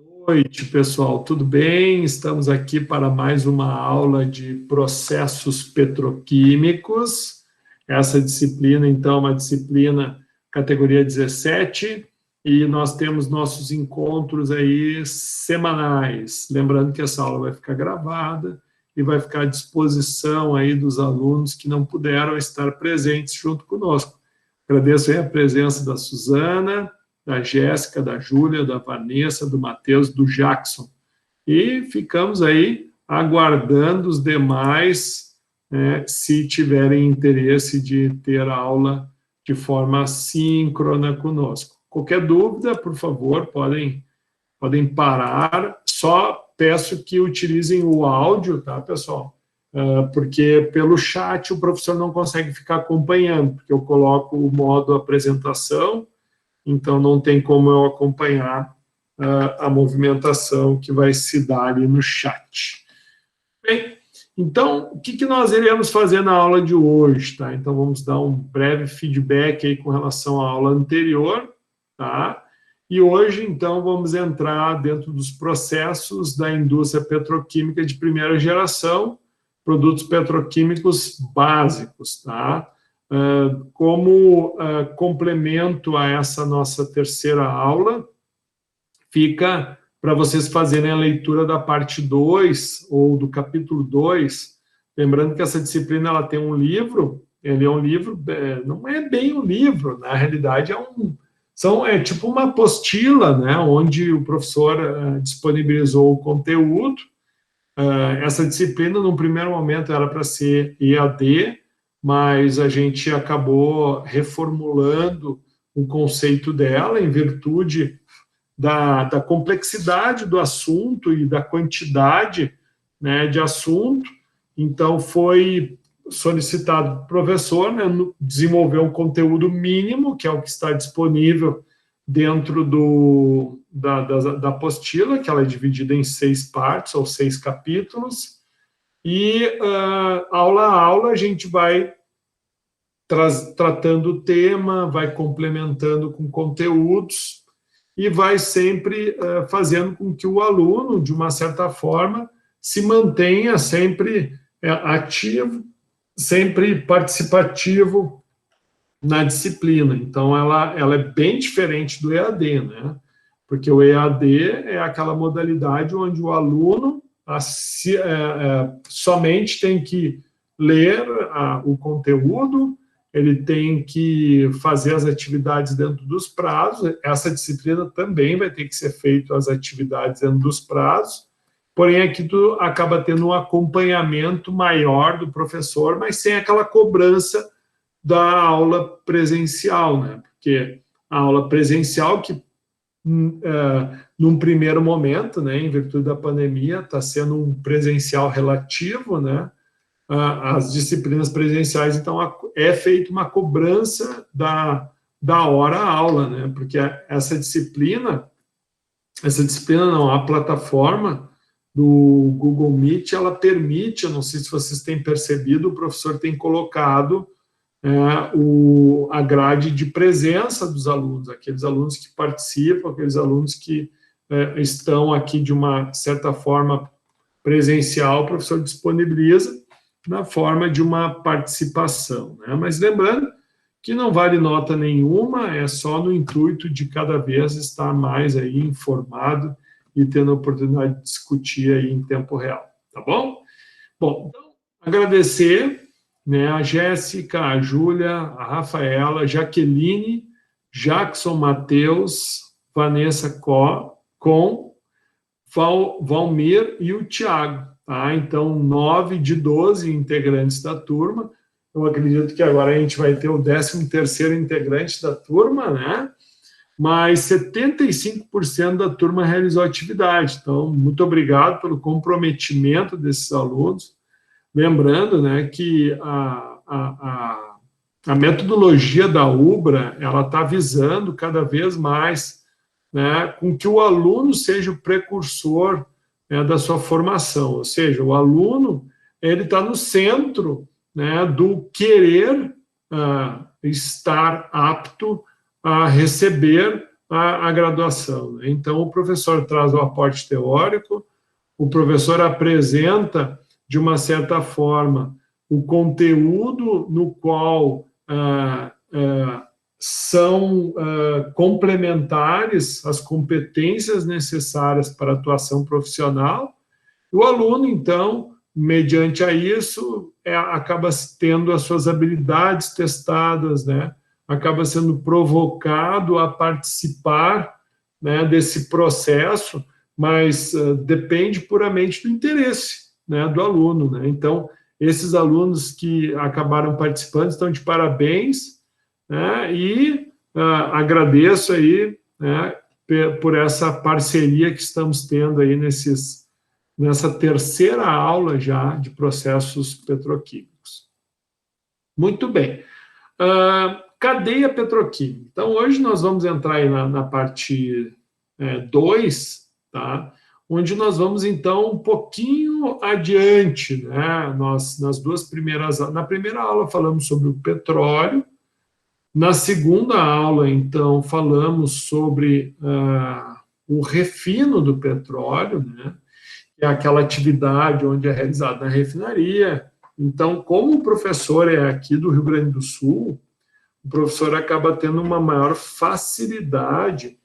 Boa noite, pessoal. Tudo bem? Estamos aqui para mais uma aula de processos petroquímicos. Essa disciplina, então, é uma disciplina categoria 17 e nós temos nossos encontros aí semanais. Lembrando que essa aula vai ficar gravada e vai ficar à disposição aí dos alunos que não puderam estar presentes junto conosco. Agradeço aí a presença da Suzana, da Jéssica, da Júlia, da Vanessa, do Matheus, do Jackson. E ficamos aí aguardando os demais, se tiverem interesse de ter aula de forma síncrona conosco. Qualquer dúvida, por favor, podem parar. Só peço que utilizem o áudio, tá, pessoal? Porque pelo chat o professor não consegue ficar acompanhando, porque eu coloco o modo apresentação, então não tem como eu acompanhar a movimentação que vai se dar ali no chat. Bem, então, o que nós iremos fazer na aula de hoje, tá? Então, vamos dar um breve feedback aí com relação à aula anterior, tá? E hoje, então, vamos entrar dentro dos processos da indústria petroquímica de primeira geração, produtos petroquímicos básicos, tá? Como complemento a essa nossa terceira aula, fica para vocês fazerem a leitura da parte 2, ou do capítulo 2, lembrando que essa disciplina ela tem um livro, ele é um livro, não é bem um livro, na realidade é tipo uma apostila, né, onde o professor disponibilizou o conteúdo. Essa disciplina, num primeiro momento, era para ser EAD, mas a gente acabou reformulando o conceito dela em virtude da complexidade do assunto e da quantidade, né, de assunto. Então, foi solicitado para o professor, né, desenvolver um conteúdo mínimo, que é o que está disponível dentro da apostila, que ela é dividida em 6 partes, ou 6 capítulos, e aula a aula a gente vai tratando o tema, vai complementando com conteúdos e vai sempre fazendo com que o aluno, de uma certa forma, se mantenha sempre ativo, sempre participativo na disciplina. Então, ela é bem diferente do EAD, né? Porque o EAD é aquela modalidade onde o aluno somente tem que ler o conteúdo, ele tem que fazer as atividades dentro dos prazos. Essa disciplina também vai ter que ser feita as atividades dentro dos prazos, porém aqui tu acaba tendo um acompanhamento maior do professor, mas sem aquela cobrança da aula presencial, né? Porque a aula presencial, que num primeiro momento, né, em virtude da pandemia, está sendo um presencial relativo, né? As disciplinas presenciais, então, é feita uma cobrança da hora-aula, né? Porque essa disciplina não, a plataforma do Google Meet, ela permite, eu não sei se vocês têm percebido, o professor tem colocado a grade de presença dos alunos, aqueles alunos que participam, aqueles alunos que estão aqui de uma certa forma presencial, o professor disponibiliza na forma de uma participação, né? Mas lembrando que não vale nota nenhuma, é só no intuito de cada vez estar mais aí informado e tendo a oportunidade de discutir aí em tempo real, tá bom? Bom, então, agradecer, né, a Jéssica, a Júlia, a Rafaela, Jaqueline, Jackson, Matheus, Vanessa Valmir e o Tiago, tá? Então, 9 de 12 integrantes da turma. Eu acredito que agora a gente vai ter o 13º integrante da turma, né? Mas 75% da turma realizou atividade. Então, muito obrigado pelo comprometimento desses alunos. Lembrando, né, que a metodologia da UBRA, ela está visando cada vez mais, né, com que o aluno seja o precursor, né, da sua formação, ou seja, o aluno ele está no centro, né, do querer estar apto a receber a graduação, né? Então, o professor traz o aporte teórico, o professor apresenta, de uma certa forma, o conteúdo no qual são complementares as competências necessárias para a atuação profissional. O aluno, então, mediante a isso, acaba tendo as suas habilidades testadas, né? Acaba sendo provocado a participar, né, desse processo, mas depende puramente do interesse, né, do aluno, né? Então, esses alunos que acabaram participando estão de parabéns, né, e agradeço aí, né, por essa parceria que estamos tendo aí nessa terceira aula já de processos petroquímicos. Muito bem. Cadeia petroquímica. Então, hoje nós vamos entrar aí na parte 2, tá? Onde nós vamos, então, um pouquinho adiante, né? Na primeira aula falamos sobre o petróleo, na segunda aula, então, falamos sobre o refino do petróleo, né? Que é aquela atividade onde é realizada na refinaria. Então, como o professor é aqui do Rio Grande do Sul, o professor acaba tendo uma maior facilidade,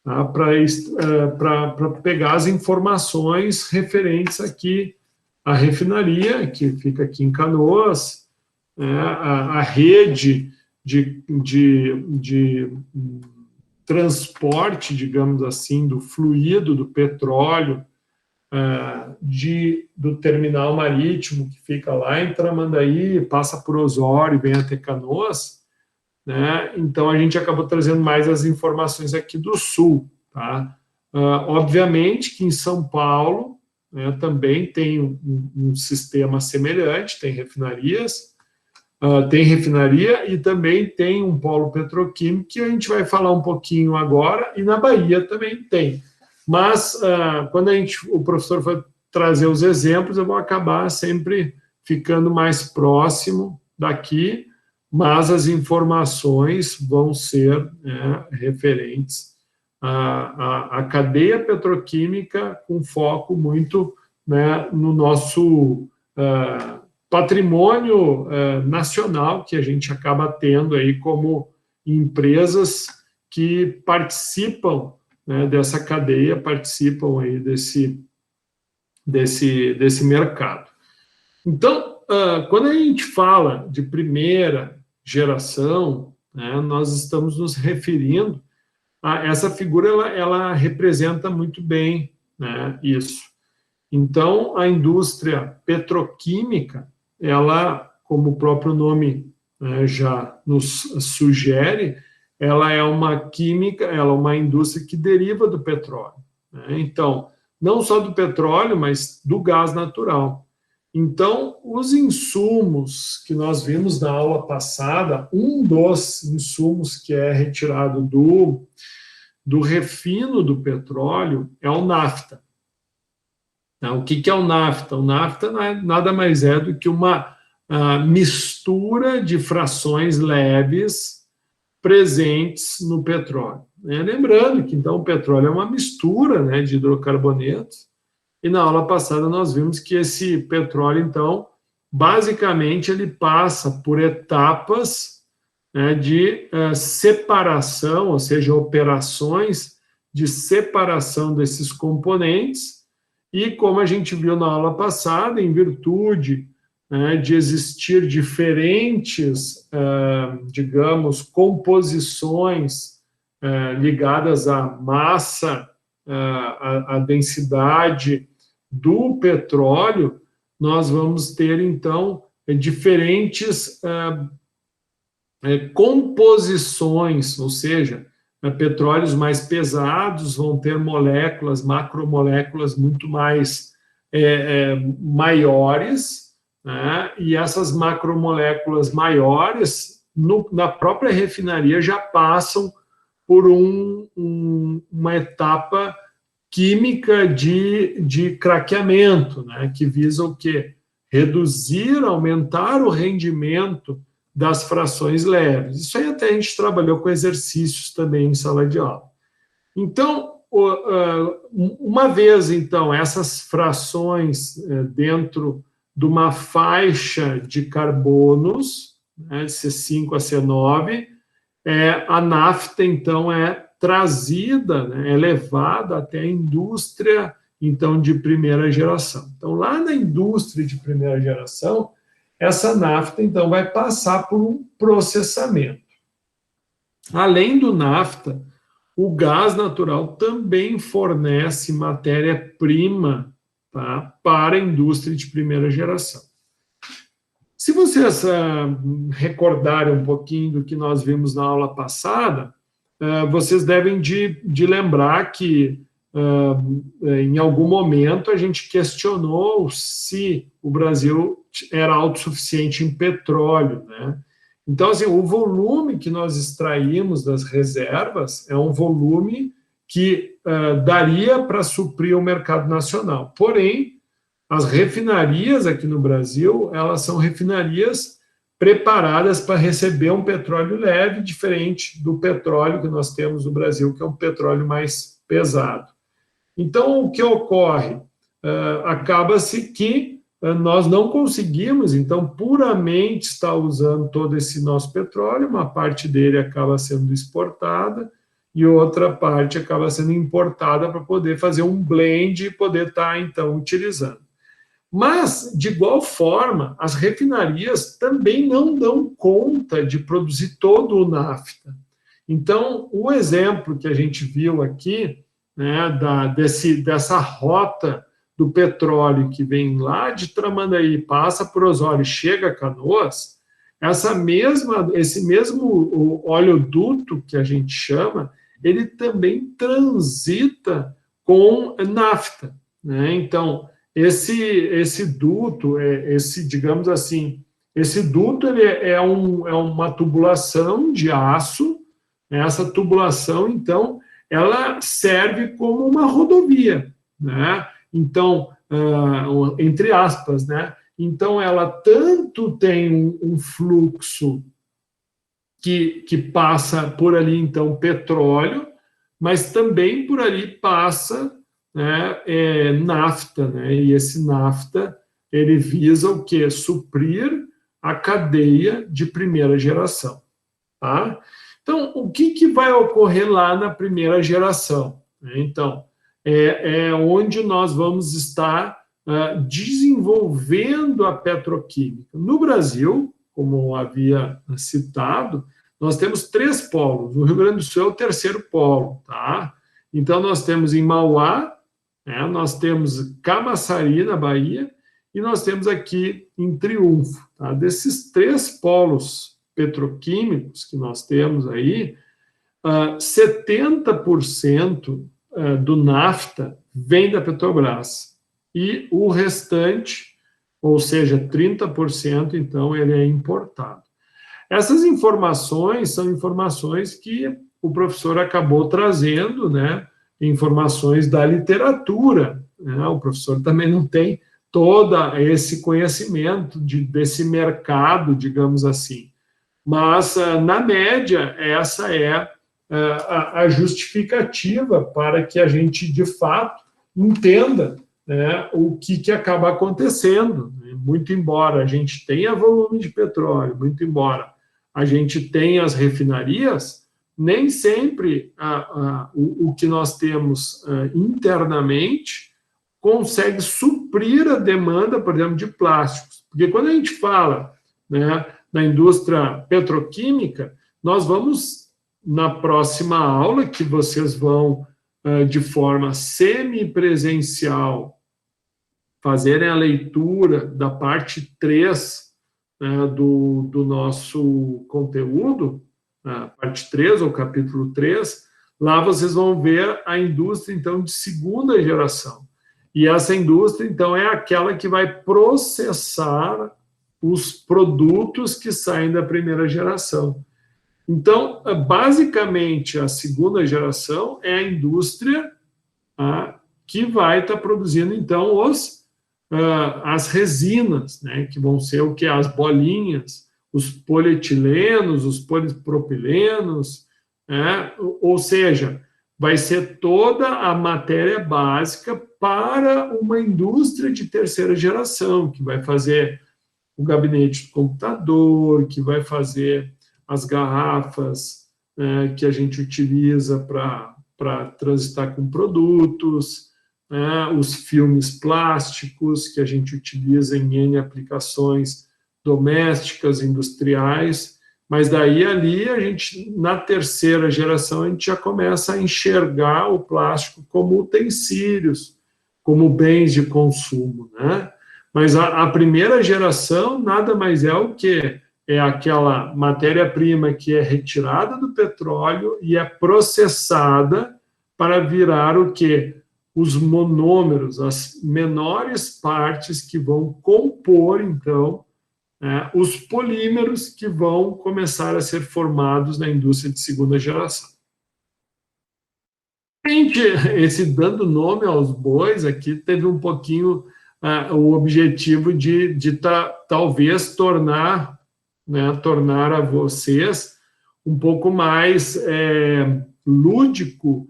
tá, para pegar as informações referentes aqui à refinaria, que fica aqui em Canoas, né, a rede de transporte, digamos assim, do fluido do petróleo, do terminal marítimo que fica lá em Tramandaí, passa por Osório e vem até Canoas, né? Então, a gente acabou trazendo mais as informações aqui do Sul. Tá? Obviamente que em São Paulo, né, também tem um sistema semelhante, tem refinarias, tem refinaria e também tem um polo petroquímico, que a gente vai falar um pouquinho agora, e na Bahia também tem. Mas, quando o professor for trazer os exemplos, eu vou acabar sempre ficando mais próximo daqui, mas as informações vão ser referentes à cadeia petroquímica, com foco muito, né, no nosso patrimônio nacional, que a gente acaba tendo aí como empresas que participam, né, dessa cadeia, participam aí desse mercado. Então, quando a gente fala de primeira geração, né, nós estamos nos referindo a essa figura, ela representa muito bem, né, isso. Então, a indústria petroquímica, ela, como o próprio nome, né, já nos sugere, ela é uma indústria que deriva do petróleo, né? Então, não só do petróleo, mas do gás natural. Então, os insumos que nós vimos na aula passada, um dos insumos que é retirado do refino do petróleo é o nafta. O que é o nafta? O nafta nada mais é do que uma mistura de frações leves presentes no petróleo. Lembrando que, então, o petróleo é uma mistura, né, de hidrocarbonetos, e na aula passada nós vimos que esse petróleo, então, basicamente ele passa por etapas, né, de separação, ou seja, operações de separação desses componentes, e como a gente viu na aula passada, em virtude, né, de existir diferentes, digamos, composições ligadas à massa, à densidade do petróleo, nós vamos ter, então, diferentes composições, ou seja, petróleos mais pesados vão ter moléculas, macromoléculas muito mais maiores, né? E essas macromoléculas maiores, na própria refinaria, já passam por uma etapa química de craqueamento, né, que visa o quê? Reduzir, aumentar o rendimento das frações leves. Isso aí até a gente trabalhou com exercícios também em sala de aula. Então, uma vez, então, essas frações dentro de uma faixa de carbonos, né, C5 a C9, a nafta, então, é trazida, né, é levada até a indústria, então, de primeira geração. Então, lá na indústria de primeira geração, essa nafta, então, vai passar por um processamento. Além do nafta, o gás natural também fornece matéria-prima, tá, para a indústria de primeira geração. Se vocês recordarem um pouquinho do que nós vimos na aula passada, vocês devem de lembrar que em algum momento a gente questionou se o Brasil era autossuficiente em petróleo, né? Então, assim, o volume que nós extraímos das reservas é um volume que daria para suprir o mercado nacional. Porém, as refinarias aqui no Brasil, elas são refinarias preparadas para receber um petróleo leve, diferente do petróleo que nós temos no Brasil, que é um petróleo mais pesado. Então, o que ocorre? Acaba-se que nós não conseguimos, então, puramente estar usando todo esse nosso petróleo, uma parte dele acaba sendo exportada e outra parte acaba sendo importada para poder fazer um blend e poder estar, então, utilizando. Mas, de igual forma, as refinarias também não dão conta de produzir todo o nafta. Então, o exemplo que a gente viu aqui, né, dessa rota do petróleo que vem lá de Tramandaí, passa por Osório e chega a Canoas, esse mesmo oleoduto que a gente chama, ele também transita com nafta, né? Então, esse duto, digamos assim, esse duto ele é uma tubulação de aço. Essa tubulação, então, ela serve como uma rodovia, né? Então, entre aspas, né? Então, ela tanto tem um fluxo que passa por ali, então, petróleo, mas também por ali passa, né, nafta, né? E esse nafta, ele visa o quê? Suprir a cadeia de primeira geração, tá? Então, o que vai ocorrer lá na primeira geração? Então, onde nós vamos estar desenvolvendo a petroquímica. No Brasil, como havia citado, nós temos 3 polos. O Rio Grande do Sul é o 3º polo, tá? Então, nós temos em Mauá, né, nós temos Camaçari, na Bahia, e nós temos aqui em Triunfo. Tá? Desses 3 polos petroquímicos que nós temos aí, 70% do nafta vem da Petrobras. E o restante, ou seja, 30%, então, ele é importado. Essas informações são informações que o professor acabou trazendo, né? Informações da literatura, né? O professor também não tem todo esse conhecimento desse mercado, digamos assim. Mas, na média, essa é a justificativa para que a gente, de fato, entenda, né, o que acaba acontecendo. Muito embora a gente tenha volume de petróleo, muito embora a gente tenha as refinarias, nem sempre o que nós temos internamente consegue suprir a demanda, por exemplo, de plásticos. Porque quando a gente fala, né, na indústria petroquímica, nós vamos, na próxima aula, que vocês vão, de forma semipresencial, fazerem a leitura da parte 3 do nosso conteúdo, parte 3, ou capítulo 3, lá vocês vão ver a indústria, então, de segunda geração. E essa indústria, então, é aquela que vai processar os produtos que saem da primeira geração. Então, basicamente, a segunda geração é a indústria que vai estar produzindo, então, as resinas, né, que vão ser o que? As bolinhas, os polietilenos, os polipropilenos, né, ou seja, vai ser toda a matéria básica para uma indústria de terceira geração, que vai fazer o gabinete do computador, que vai fazer as garrafas que a gente utiliza para transitar com produtos, os filmes plásticos que a gente utiliza em N aplicações domésticas, industriais, mas daí ali a gente, na terceira geração, a gente já começa a enxergar o plástico como utensílios, como bens de consumo, né? Mas a primeira geração nada mais é o que? É aquela matéria-prima que é retirada do petróleo e é processada para virar o quê? Os monômeros, as menores partes que vão compor, então, os polímeros que vão começar a ser formados na indústria de segunda geração. Esse dando nome aos bois aqui teve um pouquinho o objetivo de talvez tornar a vocês um pouco mais lúdico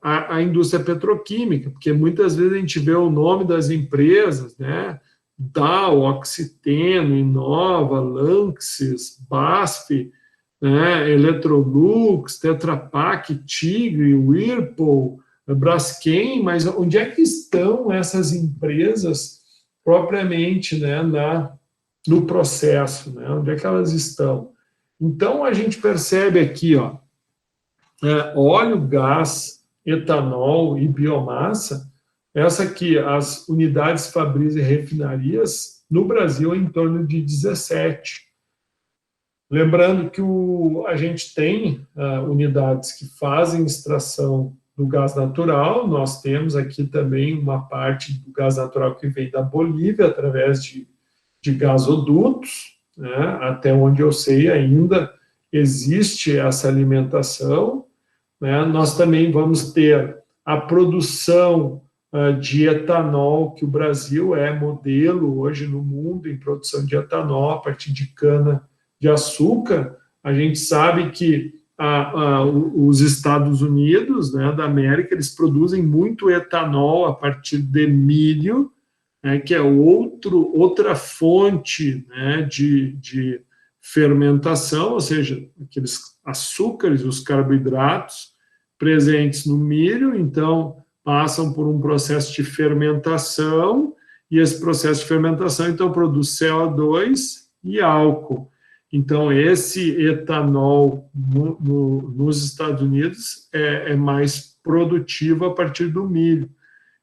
a indústria petroquímica, porque muitas vezes a gente vê o nome das empresas, né? Dow, Oxiteno, Inova, Lanxess, BASF, né? Electrolux, Tetra Pak, Tigre, Whirlpool, Braskem, mas onde é que estão essas empresas propriamente, né, no processo, né? Onde é que elas estão? Então, a gente percebe aqui, óleo, gás, etanol e biomassa, essa aqui, as unidades fabris e refinarias, no Brasil, é em torno de 17. Lembrando que a gente tem unidades que fazem extração do gás natural, nós temos aqui também uma parte do gás natural que vem da Bolívia, através de gasodutos, né? Até onde eu sei ainda existe essa alimentação, né? Nós também vamos ter a produção de etanol, que o Brasil é modelo hoje no mundo em produção de etanol a partir de cana-de-açúcar. A gente sabe que os Estados Unidos, né, da América, eles produzem muito etanol a partir de milho, né, que é outra fonte, né, de fermentação, ou seja, aqueles açúcares, os carboidratos presentes no milho, então passam por um processo de fermentação, e esse processo de fermentação, então, produz CO2 e álcool. Então, esse etanol nos Estados Unidos é mais produtivo a partir do milho.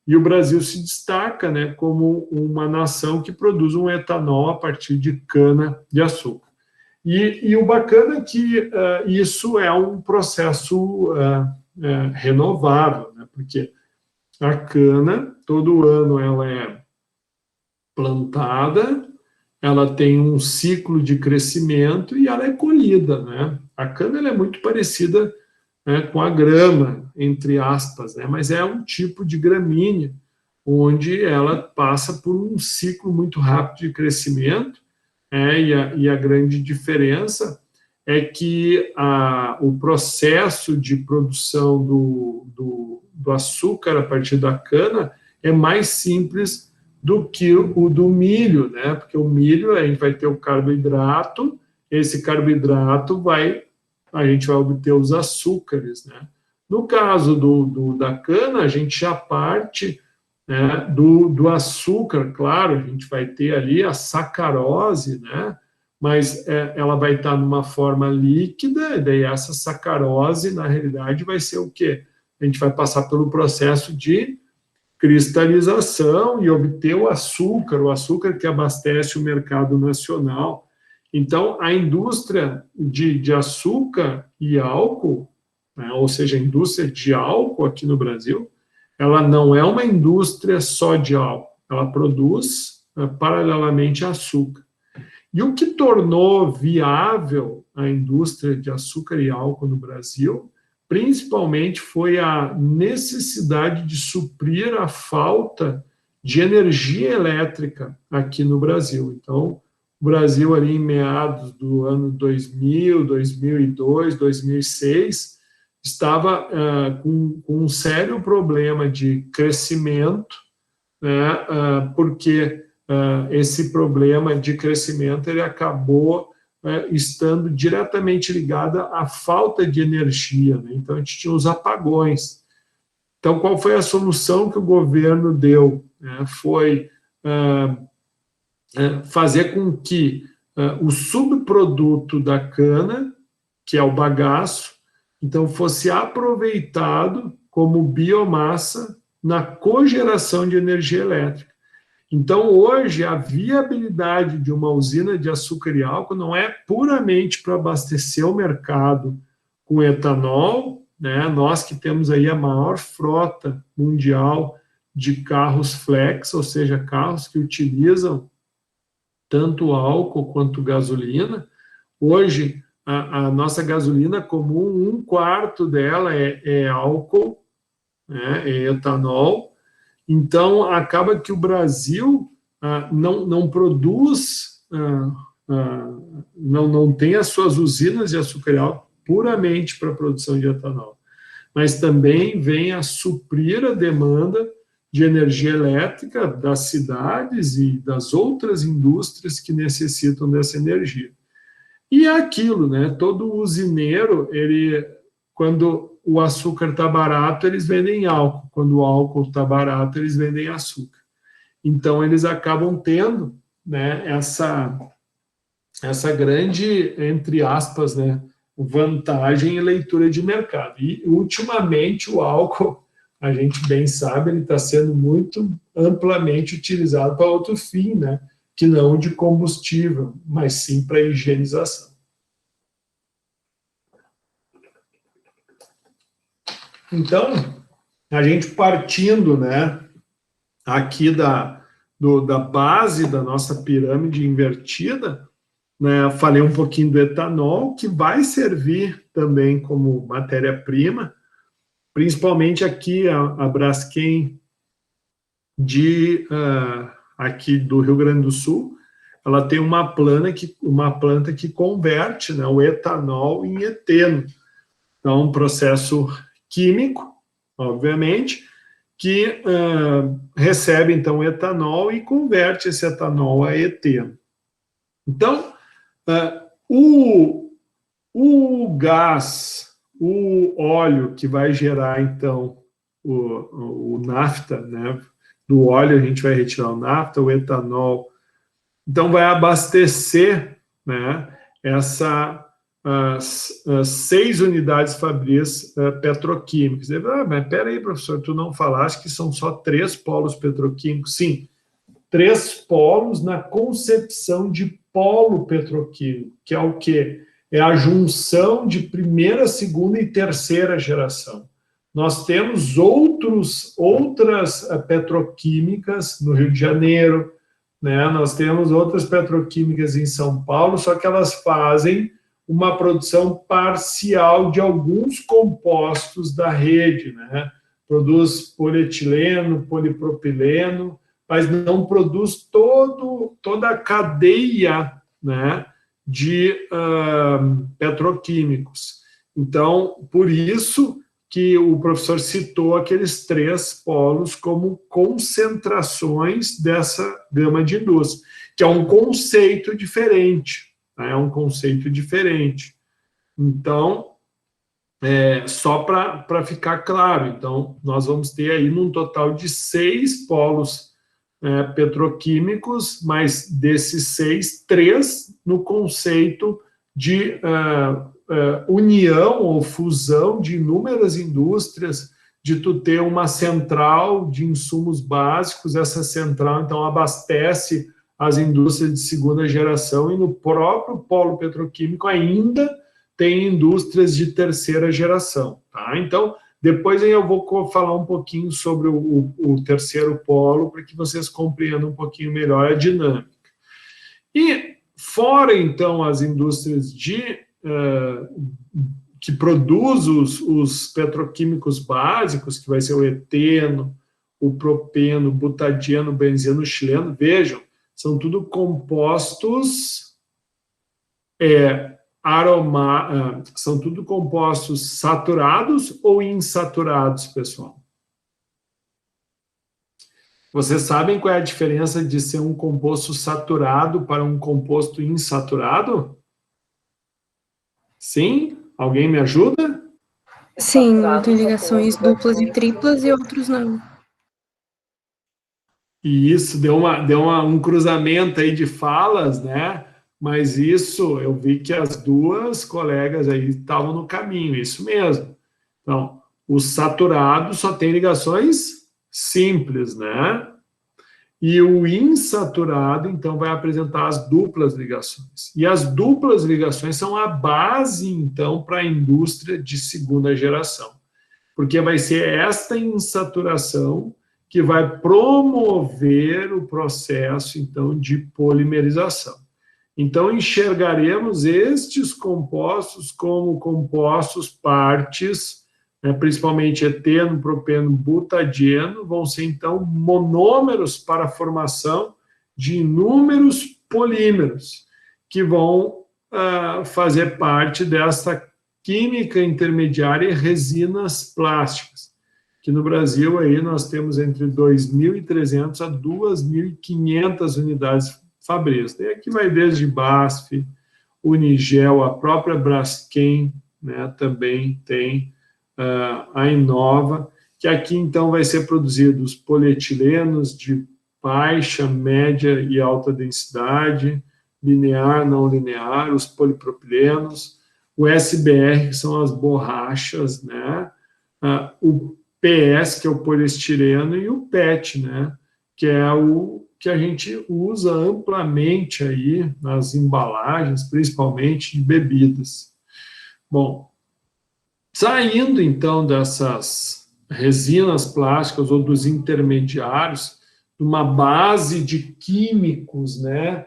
E o Brasil se destaca, né, como uma nação que produz um etanol a partir de cana-de-açúcar. E o bacana é que isso é um processo renovável, né, porque a cana, todo ano, ela é plantada, ela tem um ciclo de crescimento e ela é colhida, né? A cana ela é muito parecida, né, com a grama, entre aspas, né? Mas é um tipo de gramínea, onde ela passa por um ciclo muito rápido de crescimento, e a grande diferença é que o processo de produção do açúcar a partir da cana é mais simples do que o do milho, né? Porque o milho, a gente vai ter o carboidrato, esse carboidrato a gente vai obter os açúcares, né? No caso da cana, a gente já parte, né, do açúcar, claro, a gente vai ter ali a sacarose, né? Mas ela vai estar numa forma líquida, e daí essa sacarose, na realidade, vai ser o quê? A gente vai passar pelo processo de cristalização e obter o açúcar que abastece o mercado nacional. Então, a indústria de açúcar e álcool, né, ou seja, a indústria de álcool aqui no Brasil, ela não é uma indústria só de álcool, ela produz paralelamente açúcar. E o que tornou viável a indústria de açúcar e álcool no Brasil, principalmente, foi a necessidade de suprir a falta de energia elétrica aqui no Brasil. Então, o Brasil, ali em meados do ano 2000, 2002, 2006, estava com um sério problema de crescimento, né, porque esse problema de crescimento ele acabou estando diretamente ligado à falta de energia, né? Então, a gente tinha os apagões. Então, qual foi a solução que o governo deu? Foi fazer com que o subproduto da cana, que é o bagaço, então fosse aproveitado como biomassa na cogeração de energia elétrica. Então, hoje, a viabilidade de uma usina de açúcar e álcool não é puramente para abastecer o mercado com etanol, né? Nós que temos aí a maior frota mundial de carros flex, ou seja, carros que utilizam tanto álcool quanto gasolina. Hoje, a nossa gasolina comum, 1/4 dela é álcool, né? É etanol. Então, acaba que o Brasil não produz, não tem as suas usinas de açúcar e álcool puramente para a produção de etanol, mas também vem a suprir a demanda de energia elétrica das cidades e das outras indústrias que necessitam dessa energia. E é aquilo, né? Todo usineiro, quando o açúcar está barato, eles vendem álcool. Quando o álcool está barato, eles vendem açúcar. Então, eles acabam tendo, né, essa grande, entre aspas, né, vantagem em leitura de mercado. E, ultimamente, o álcool, a gente bem sabe, ele está sendo muito amplamente utilizado para outro fim, né, que não de combustível, mas sim para higienização. Então, a gente partindo, né, aqui da base da nossa pirâmide invertida, né, falei um pouquinho do etanol, que vai servir também como matéria-prima, principalmente aqui a Braskem aqui do Rio Grande do Sul, ela tem uma planta que converte, né, o etanol em eteno. Então, um processo químico, obviamente, que recebe, então, etanol e converte esse etanol a eteno. Então, o gás, o óleo que vai gerar, então, o nafta, né? Do óleo a gente vai retirar o nafta, o etanol. Então, vai abastecer, né, as 6 unidades fabris petroquímicas. Mas espera aí, professor, tu não falaste que são só 3 polos petroquímicos? Sim, 3 polos na concepção de polo petroquímico, que é o quê? É a junção de primeira, segunda e terceira geração. Nós temos outras petroquímicas no Rio de Janeiro, né? Nós temos outras petroquímicas em São Paulo, só que elas fazem uma produção parcial de alguns compostos da rede, né? Produz polietileno, polipropileno, mas não produz toda a cadeia, né, de petroquímicos. Então, por isso que o professor citou aqueles 3 polos como concentrações dessa gama de indústria, que é um conceito diferente, né? É um conceito diferente. Então, só para ficar claro, então, nós vamos ter aí num total de 6 polos petroquímicos, mas desses 6, 3 no conceito de união ou fusão de inúmeras indústrias, de tu ter uma central de insumos básicos, essa central, então, abastece as indústrias de segunda geração, e no próprio polo petroquímico ainda tem indústrias de terceira geração, tá? Então, depois eu vou falar um pouquinho sobre o terceiro polo, para que vocês compreendam um pouquinho melhor a dinâmica. E fora, então, as indústrias que produzem os petroquímicos básicos, que vai ser o eteno, o propeno, o butadieno, o benzeno, o xileno, vejam, são tudo compostos são tudo compostos saturados ou insaturados, pessoal? Vocês sabem qual é a diferença de ser um composto saturado para um composto insaturado? Sim? Alguém me ajuda? Sim, tem ligações duplas e triplas e outros não. E isso deu um cruzamento aí de falas, né? Mas isso, eu vi que as duas colegas aí estavam no caminho, isso mesmo. Então, o saturado só tem ligações simples, né? E o insaturado, então, vai apresentar as duplas ligações. E as duplas ligações são a base, então, para a indústria de segunda geração. Porque vai ser esta insaturação que vai promover o processo, então, de polimerização. Então, enxergaremos estes compostos como compostos partes, né, principalmente eteno, propeno, butadieno, vão ser, então, monômeros para a formação de inúmeros polímeros, que vão fazer parte dessa química intermediária e resinas plásticas, que no Brasil aí nós temos entre 2.300 a 2.500 unidades fabris. E aqui vai desde BASF, Unigel, a própria Braskem, né, também tem a Inova, que aqui então vai ser produzido os polietilenos de baixa, média e alta densidade, linear, não linear, os polipropilenos, o SBR, que são as borrachas, né, o PS, que é o poliestireno, e o PET, né, que é o que a gente usa amplamente aí nas embalagens, principalmente de bebidas. Bom, saindo então dessas resinas plásticas ou dos intermediários, de uma base de químicos, né,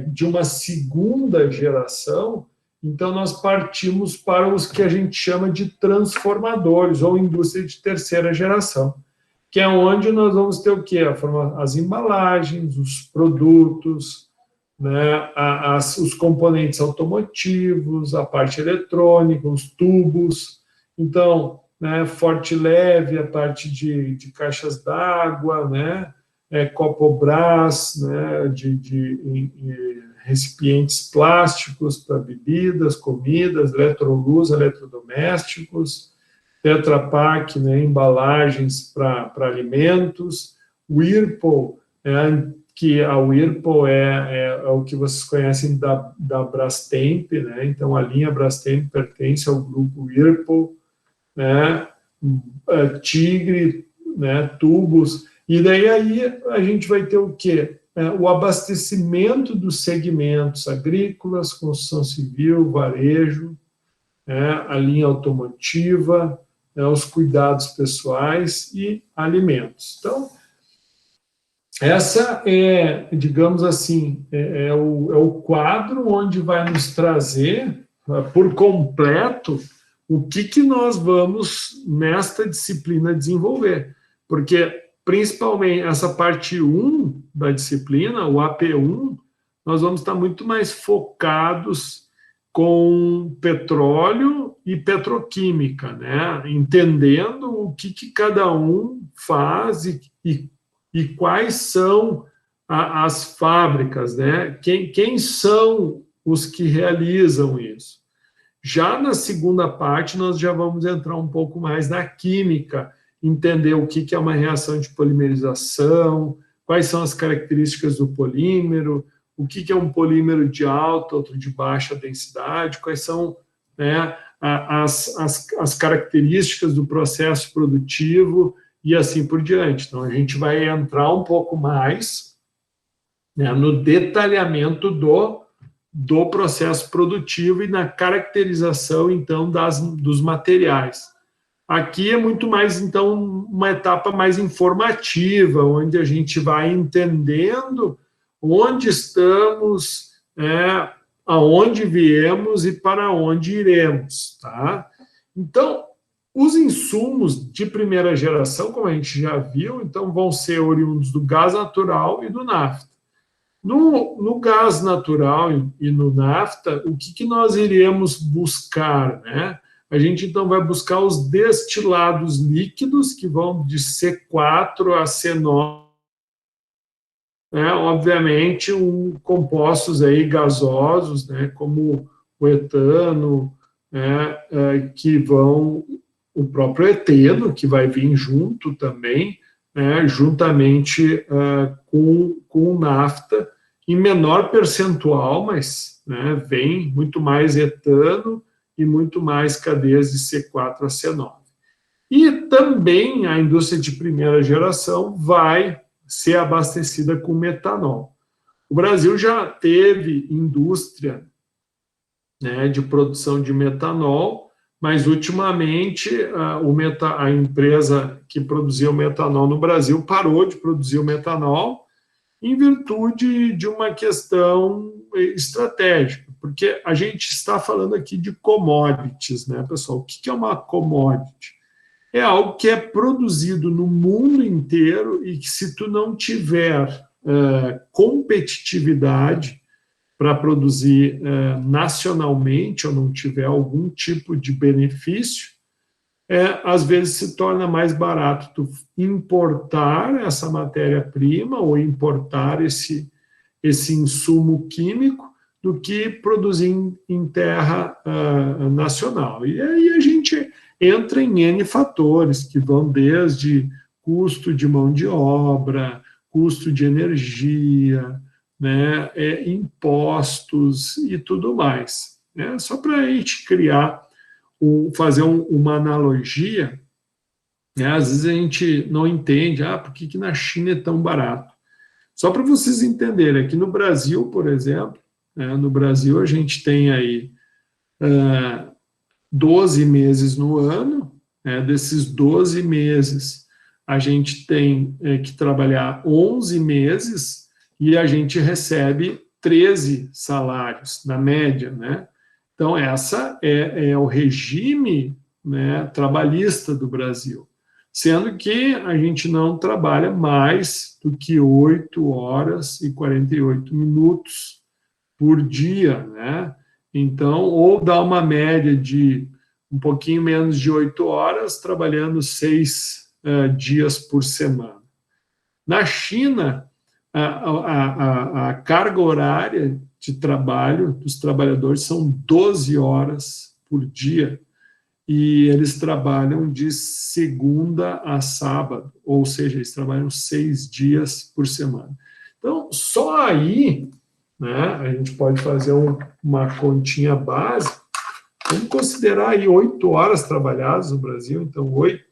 de uma segunda geração, então nós partimos para os que a gente chama de transformadores ou indústria de terceira geração, que é onde nós vamos ter o quê? As embalagens, os produtos, né, os componentes automotivos, a parte eletrônica, os tubos. Então, né, forte e leve, a parte de caixas d'água, né, Copobras, né, de recipientes plásticos para bebidas, comidas, Electrolux, eletrodomésticos, Tetra Pak, né, embalagens para alimentos, Whirlpool, que a Whirlpool é o que vocês conhecem da Brastemp, né, então a linha Brastemp pertence ao grupo Whirlpool, né, Tigre, né, tubos, e daí aí a gente vai ter o quê? O abastecimento dos segmentos agrícolas, construção civil, varejo, a linha automotiva, os cuidados pessoais e alimentos. Então, essa é, digamos assim, é o quadro onde vai nos trazer, por completo, o que nós vamos, nesta disciplina, desenvolver. Porque, principalmente, essa parte 1 da disciplina, o AP1, nós vamos estar muito mais focados com petróleo e petroquímica, né? Entendendo o que cada um faz e quais são as fábricas, né? Quem são os que realizam isso. Já na segunda parte, nós já vamos entrar um pouco mais na química, entender o que é uma reação de polimerização, quais são as características do polímero, o que é um polímero de alta, outro de baixa densidade, quais são, né, as características do processo produtivo e assim por diante. Então, a gente vai entrar um pouco mais, né, no detalhamento do processo produtivo e na caracterização, então, dos materiais. Aqui é muito mais, então, uma etapa mais informativa, onde a gente vai entendendo onde estamos, aonde viemos e para onde iremos, tá? Então, os insumos de primeira geração, como a gente já viu, então vão ser oriundos do gás natural e do nafta. No gás natural e no nafta, o que nós iremos buscar, né? A gente, então, vai buscar os destilados líquidos, que vão de C4 a C9, né? Obviamente, compostos aí gasosos, né? Como o etano, né? Que vão... O próprio eteno, que vai vir junto também, né? Juntamente com o nafta, em menor percentual, mas, né? Vem muito mais etano e muito mais cadeias de C4 a C9. E também a indústria de primeira geração vai ser abastecida com metanol. O Brasil já teve indústria, né, de produção de metanol, mas ultimamente a empresa que produzia o metanol no Brasil parou de produzir o metanol em virtude de uma questão estratégica, porque a gente está falando aqui de commodities, né, pessoal? O que é uma commodity? É algo que é produzido no mundo inteiro e que, se tu não tiver competitividade para produzir nacionalmente, ou não tiver algum tipo de benefício, às vezes se torna mais barato tu importar essa matéria-prima ou importar esse insumo químico do que produzir em terra nacional. E aí a gente entra em N fatores, que vão desde custo de mão de obra, custo de energia, né, impostos e tudo mais. Né? Só para a gente fazer uma analogia, né, às vezes a gente não entende, por que na China é tão barato? Só para vocês entenderem, aqui no Brasil, por exemplo, né, no Brasil a gente tem aí 12 meses no ano, né, desses 12 meses a gente tem que trabalhar 11 meses e a gente recebe 13 salários, na média, né? Então, essa é o regime, né, trabalhista do Brasil, sendo que a gente não trabalha mais do que 8 horas e 48 minutos por dia, né? Então, ou dá uma média de um pouquinho menos de 8 horas, trabalhando 6 dias por semana. Na China, a carga horária de trabalho dos trabalhadores são 12 horas por dia, e eles trabalham de segunda a sábado, ou seja, eles trabalham 6 dias por semana. Então, só aí, né, a gente pode fazer uma continha básica. Vamos considerar aí 8 horas trabalhadas no Brasil, então 8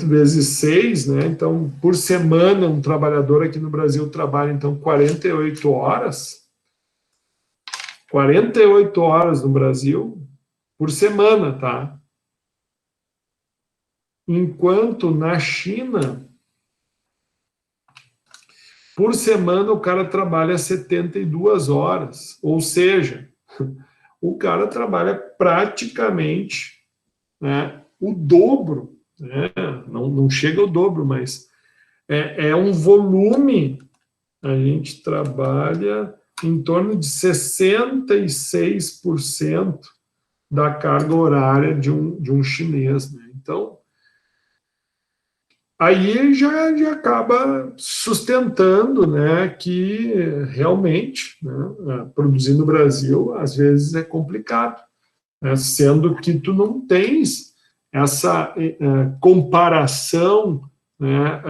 vezes 6, né? Então, por semana, um trabalhador aqui no Brasil trabalha, então, 48 horas. 48 horas no Brasil por semana, tá? Enquanto na China, por semana, o cara trabalha 72 horas. Ou seja, o cara trabalha praticamente, né, o dobro. Né? Não chega ao dobro, mas é um volume. A gente trabalha em torno de 66% da carga horária de um chinês. Né? Então, aí já acaba sustentando, né, que realmente, né, produzir no Brasil às vezes é complicado, né, sendo que tu não tens essa comparação, né,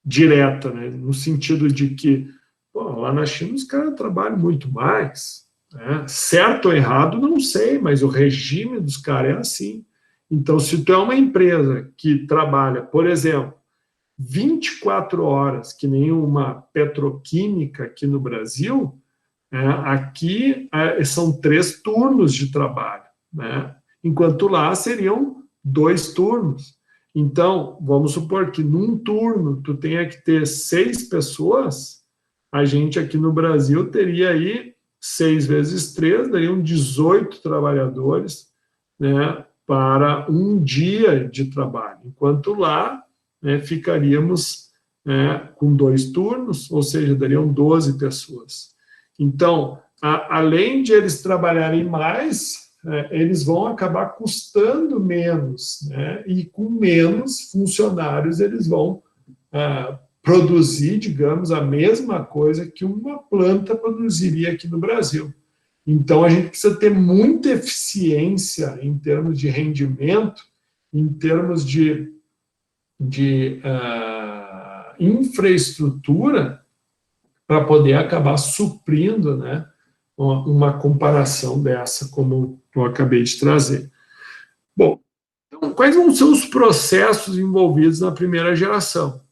direta, né, no sentido de que lá na China os caras trabalham muito mais, né, certo ou errado não sei, mas o regime dos caras é assim. Então, se tu é uma empresa que trabalha, por exemplo, 24 horas, que nem uma petroquímica aqui no Brasil, aqui são 3 turnos de trabalho, né? Enquanto lá seriam 2 turnos. Então, vamos supor que num turno tu tenha que ter 6 pessoas, a gente aqui no Brasil teria aí 6 vezes 3, dariam 18 trabalhadores, né, para um dia de trabalho, enquanto lá, né, ficaríamos né, com 2 turnos, ou seja, dariam 12 pessoas. Então, além de eles trabalharem mais, eles vão acabar custando menos, né, e com menos funcionários eles vão produzir, digamos, a mesma coisa que uma planta produziria aqui no Brasil. Então, a gente precisa ter muita eficiência em termos de rendimento, em termos de infraestrutura, para poder acabar suprindo, né, uma comparação dessa, como eu acabei de trazer. Bom, então, quais vão ser os processos envolvidos na primeira geração?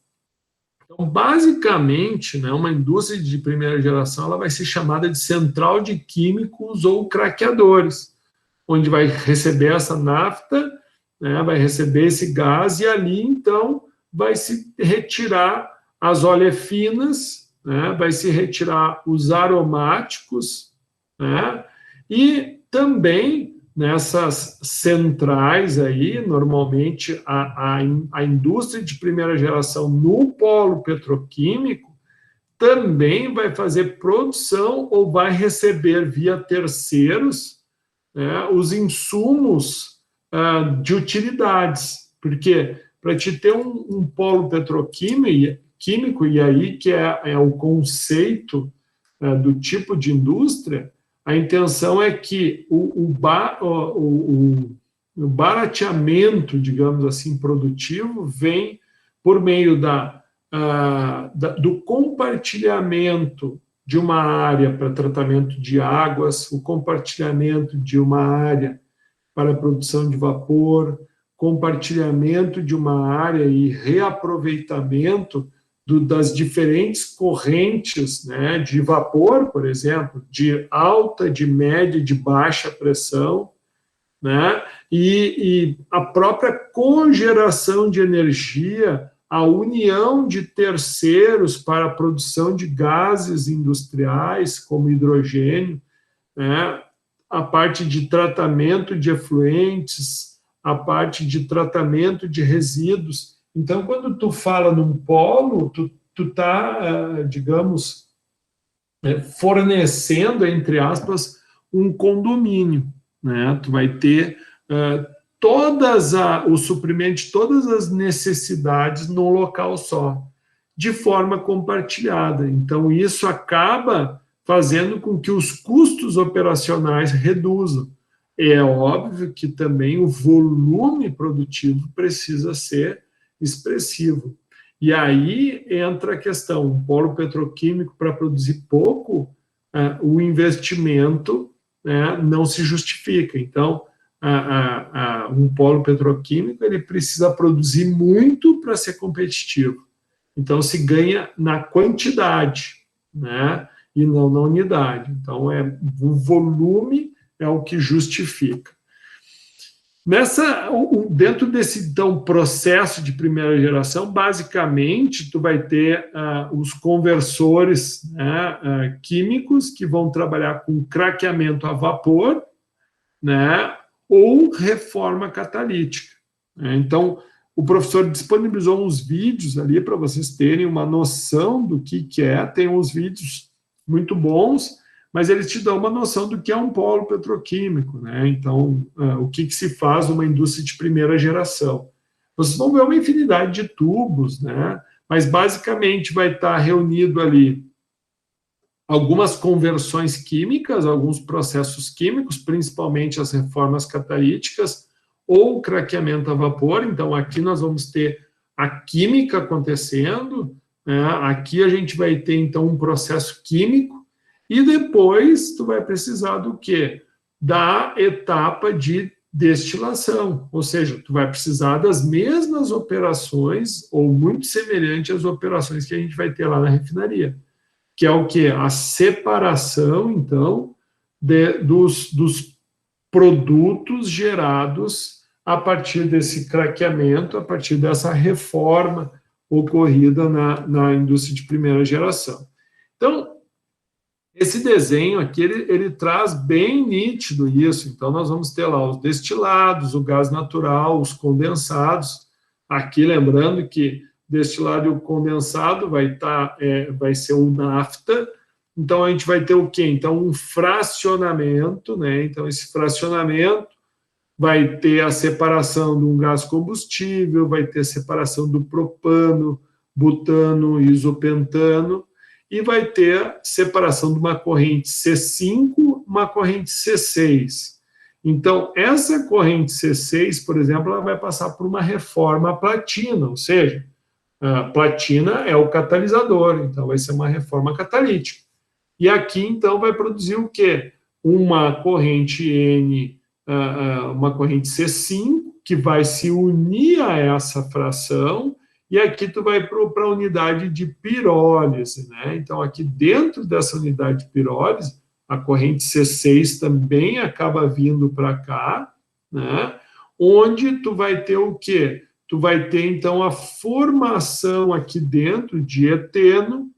Então, basicamente, né, uma indústria de primeira geração ela vai ser chamada de central de químicos ou craqueadores, onde vai receber essa nafta, né, vai receber esse gás, e ali, então, vai se retirar as olefinas, né, vai se retirar os aromáticos, né, e também nessas centrais aí, normalmente a indústria de primeira geração no polo petroquímico também vai fazer produção ou vai receber via terceiros, né, os insumos de utilidades, porque para te ter um polo petroquímico, e aí que é o conceito do tipo de indústria, a intenção é que o barateamento, digamos assim, produtivo, vem por meio do compartilhamento de uma área para tratamento de águas, o compartilhamento de uma área para a produção de vapor, compartilhamento de uma área e reaproveitamento das diferentes correntes, né, de vapor, por exemplo, de alta, de média, de baixa pressão, né, e a própria cogeração de energia, a união de terceiros para a produção de gases industriais, como hidrogênio, né, a parte de tratamento de efluentes, a parte de tratamento de resíduos. Então, quando tu fala num polo, tu está, digamos, fornecendo, entre aspas, um condomínio, né? Tu vai ter o suprimento de todas as necessidades num local só, de forma compartilhada. Então, isso acaba fazendo com que os custos operacionais reduzam. É óbvio que também o volume produtivo precisa ser expressivo. E aí entra a questão, um polo petroquímico para produzir pouco, o investimento, né, não se justifica. Então, um polo petroquímico ele precisa produzir muito para ser competitivo. Então, se ganha na quantidade, né, e não na unidade. Então, o volume é o que justifica. Dentro desse, então, processo de primeira geração, basicamente, tu vai ter os conversores, né, químicos que vão trabalhar com craqueamento a vapor, né, ou reforma catalítica. Então, o professor disponibilizou uns vídeos ali para vocês terem uma noção do que é. Tem uns vídeos muito bons, mas eles te dão uma noção do que é um polo petroquímico, né? Então, o que se faz numa indústria de primeira geração. Vocês vão ver uma infinidade de tubos, né? Mas, basicamente, vai estar reunido ali algumas conversões químicas, alguns processos químicos, principalmente as reformas catalíticas, ou craqueamento a vapor. Então, aqui nós vamos ter a química acontecendo, né? Aqui a gente vai ter, então, um processo químico, e depois tu vai precisar do quê? Da etapa de destilação, ou seja, tu vai precisar das mesmas operações, ou muito semelhante às operações que a gente vai ter lá na refinaria, que é o quê? A separação, então, dos produtos gerados a partir desse craqueamento, a partir dessa reforma ocorrida na indústria de primeira geração. Então, esse desenho aqui, ele traz bem nítido isso. Então, nós vamos ter lá os destilados, o gás natural, os condensados. Aqui, lembrando que destilado condensado vai ser o nafta. Então, a gente vai ter o quê? Então, um fracionamento, né? Então, esse fracionamento vai ter a separação de um gás combustível, vai ter a separação do propano, butano, isopentano, e vai ter a separação de uma corrente C5, uma corrente C6. Então, essa corrente C6, por exemplo, ela vai passar por uma reforma platina, ou seja, a platina é o catalisador, então vai ser uma reforma catalítica. E aqui, então, vai produzir o quê? Uma corrente N, uma corrente C5, que vai se unir a essa fração, e aqui tu vai para a unidade de pirólise, né? Então, aqui dentro dessa unidade de pirólise, a corrente C6 também acaba vindo para cá, né? Onde tu vai ter o quê? Tu vai ter, então, a formação aqui dentro de eteno,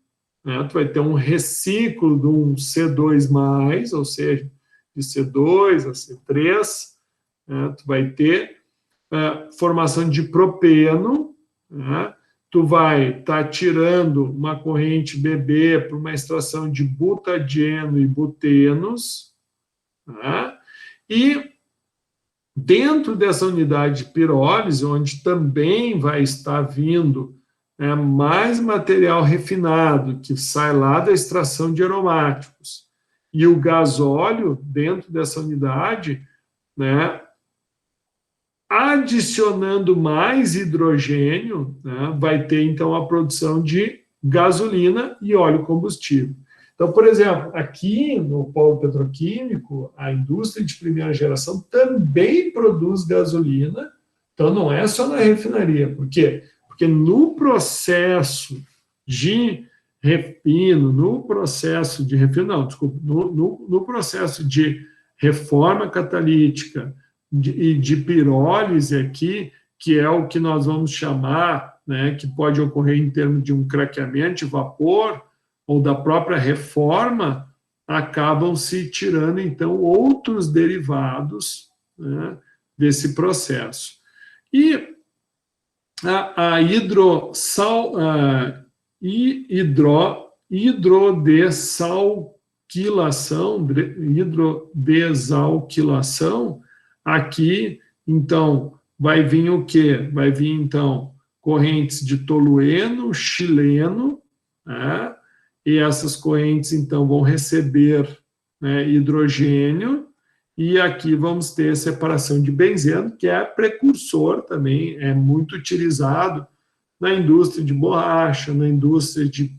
né? Tu vai ter um reciclo de um C2+, ou seja, de C2 a C3, né? Tu vai ter formação de propeno, né? Tu vai estar tirando uma corrente BB para uma extração de butadieno e butenos, né? E dentro dessa unidade de pirólise, onde também vai estar vindo mais material refinado, que sai lá da extração de aromáticos, e o gasóleo dentro dessa unidade, né, adicionando mais hidrogênio, né, vai ter, então, a produção de gasolina e óleo combustível. Então, por exemplo, aqui no polo petroquímico, a indústria de primeira geração também produz gasolina, então não é só na refinaria. Por quê? Porque no processo de refino, no processo de reforma catalítica e de pirólise aqui, que é o que nós vamos chamar, né, que pode ocorrer em termos de um craqueamento de vapor, ou da própria reforma, acabam se tirando, então, outros derivados, né, desse processo. E a hidrodesalquilação, aqui, então, vai vir o quê? Vai vir, então, correntes de tolueno, xileno, né? E essas correntes, então, vão receber, né, hidrogênio, e aqui vamos ter a separação de benzeno, que é precursor também, é muito utilizado na indústria de borracha, na indústria de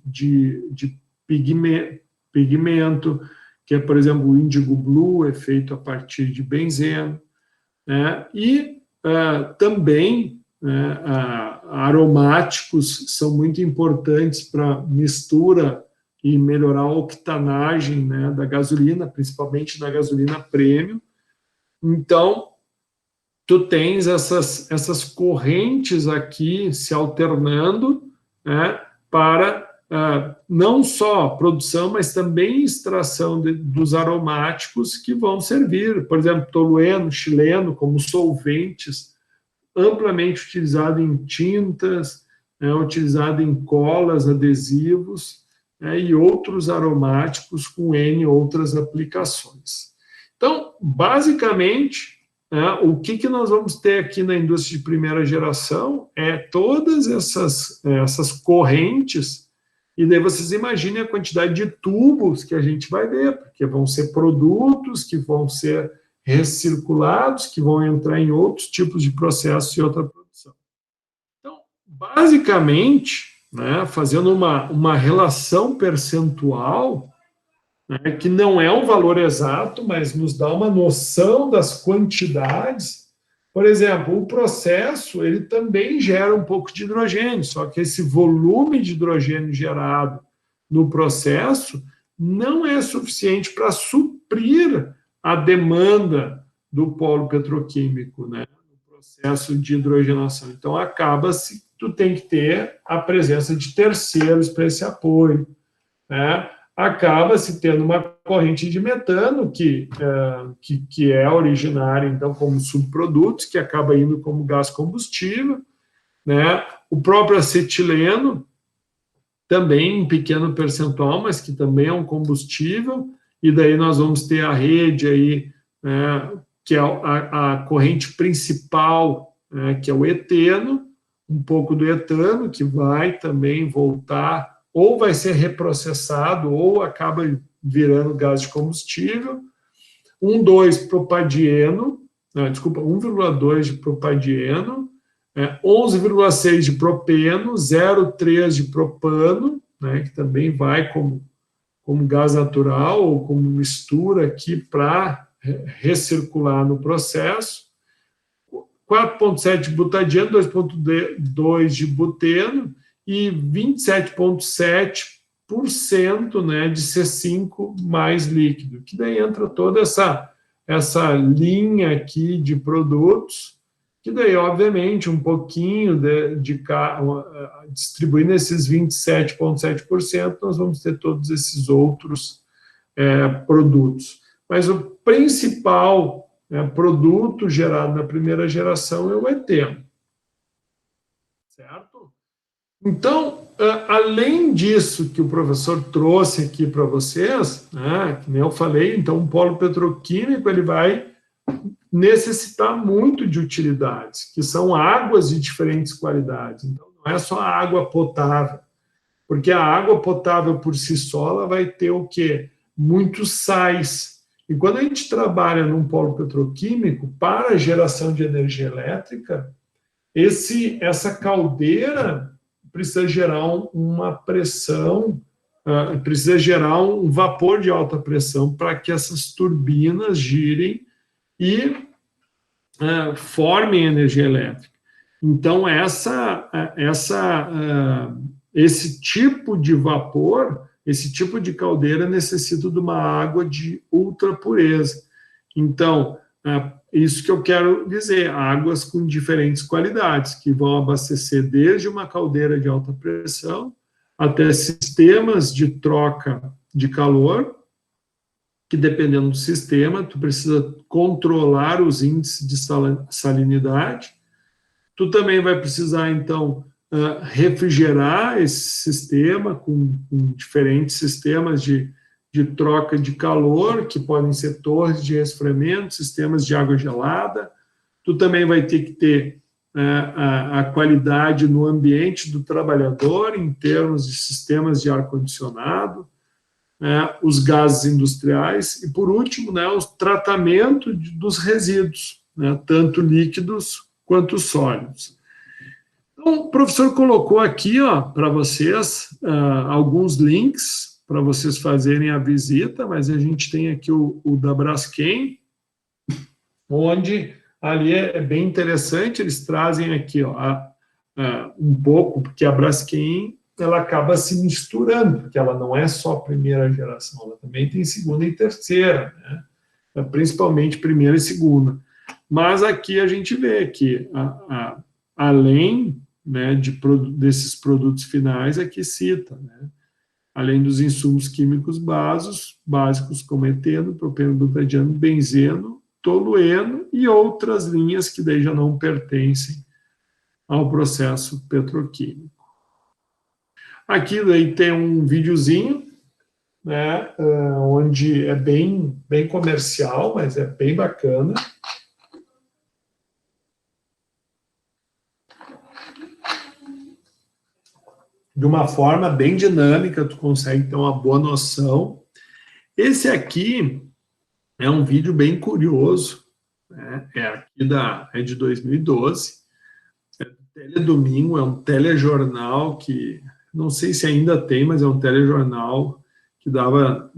pigmento, que é, por exemplo, o índigo blue, é feito a partir de benzeno, né? E também, né, aromáticos são muito importantes para mistura e melhorar a octanagem, né, da gasolina, principalmente na gasolina premium. Então, tu tens essas correntes aqui se alternando, né, para não só produção, mas também extração dos aromáticos que vão servir, por exemplo, tolueno, xileno, como solventes, amplamente utilizado em tintas, utilizado em colas, adesivos, e outros aromáticos com N outras aplicações. Então, basicamente, o que nós vamos ter aqui na indústria de primeira geração é todas essas correntes, e daí vocês imaginem a quantidade de tubos que a gente vai ver, porque vão ser produtos que vão ser recirculados, que vão entrar em outros tipos de processos e outra produção. Então, basicamente, né, fazendo uma relação percentual, né, que não é um valor exato, mas nos dá uma noção das quantidades. Por exemplo, o processo, ele também gera um pouco de hidrogênio, só que esse volume de hidrogênio gerado no processo não é suficiente para suprir a demanda do polo petroquímico, né, no processo de hidrogenação. Então, acaba-se, tu tem que ter a presença de terceiros para esse apoio, né? Acaba-se tendo uma corrente de metano que é originária, então, como subprodutos, que acaba indo como gás combustível, né? O próprio acetileno, também um pequeno percentual, mas que também é um combustível, e daí nós vamos ter a rede aí, que é a corrente principal, que é o eteno, um pouco do etano, que vai também voltar, ou vai ser reprocessado, ou acaba virando gás de combustível. 1,2 propadieno, 1,2 de propadieno, 11,6 de propeno, 0,3 de propano, que também vai como gás natural ou como mistura aqui para recircular no processo, 4,7 de butadieno, 2,2 de buteno e 27,7% de C5 mais líquido, que daí entra toda essa linha aqui de produtos, que daí, obviamente, um pouquinho distribuindo esses 27,7%, nós vamos ter todos esses outros produtos. Mas o principal produto gerado na primeira geração é o eteno. Certo? Então, além disso que o professor trouxe aqui para vocês, que nem eu falei, então um polo petroquímico ele vai necessitar muito de utilidades, que são águas de diferentes qualidades. Então, não é só a água potável, porque a água potável por si só ela vai ter o quê? Muitos sais. E quando a gente trabalha num polo petroquímico para a geração de energia elétrica, essa caldeira precisa gerar uma pressão, precisa gerar um vapor de alta pressão para que essas turbinas girem e formem energia elétrica. Então, esse tipo de vapor, esse tipo de caldeira necessita de uma água de ultra pureza. Então, isso que eu quero dizer, águas com diferentes qualidades, que vão abastecer desde uma caldeira de alta pressão até sistemas de troca de calor, que dependendo do sistema, tu precisa controlar os índices de salinidade. Tu também vai precisar, então, refrigerar esse sistema com diferentes sistemas de troca de calor, que podem ser torres de resfriamento, sistemas de água gelada. Tu também vai ter que ter a qualidade no ambiente do trabalhador, em termos de sistemas de ar-condicionado, os gases industriais e, por último, o tratamento dos resíduos, tanto líquidos quanto sólidos. Então, o professor colocou aqui para vocês alguns links para vocês fazerem a visita, mas a gente tem aqui o da Braskem, onde ali é bem interessante, eles trazem aqui um pouco, porque a Braskem ela acaba se misturando, porque ela não é só primeira geração, ela também tem segunda e terceira, principalmente primeira e segunda. Mas aqui a gente vê que, além desses produtos finais, aqui cita, além dos insumos químicos básicos como eteno, propeno, butadieno, benzeno, tolueno e outras linhas que daí já não pertencem ao processo petroquímico. Aqui daí tem um videozinho, onde é bem comercial, mas é bem bacana. De uma forma bem dinâmica, tu consegue ter uma boa noção. Esse aqui é um vídeo bem curioso, é de 2012, Teledomingo, é um telejornal que, não sei se ainda tem, mas é um telejornal que dava,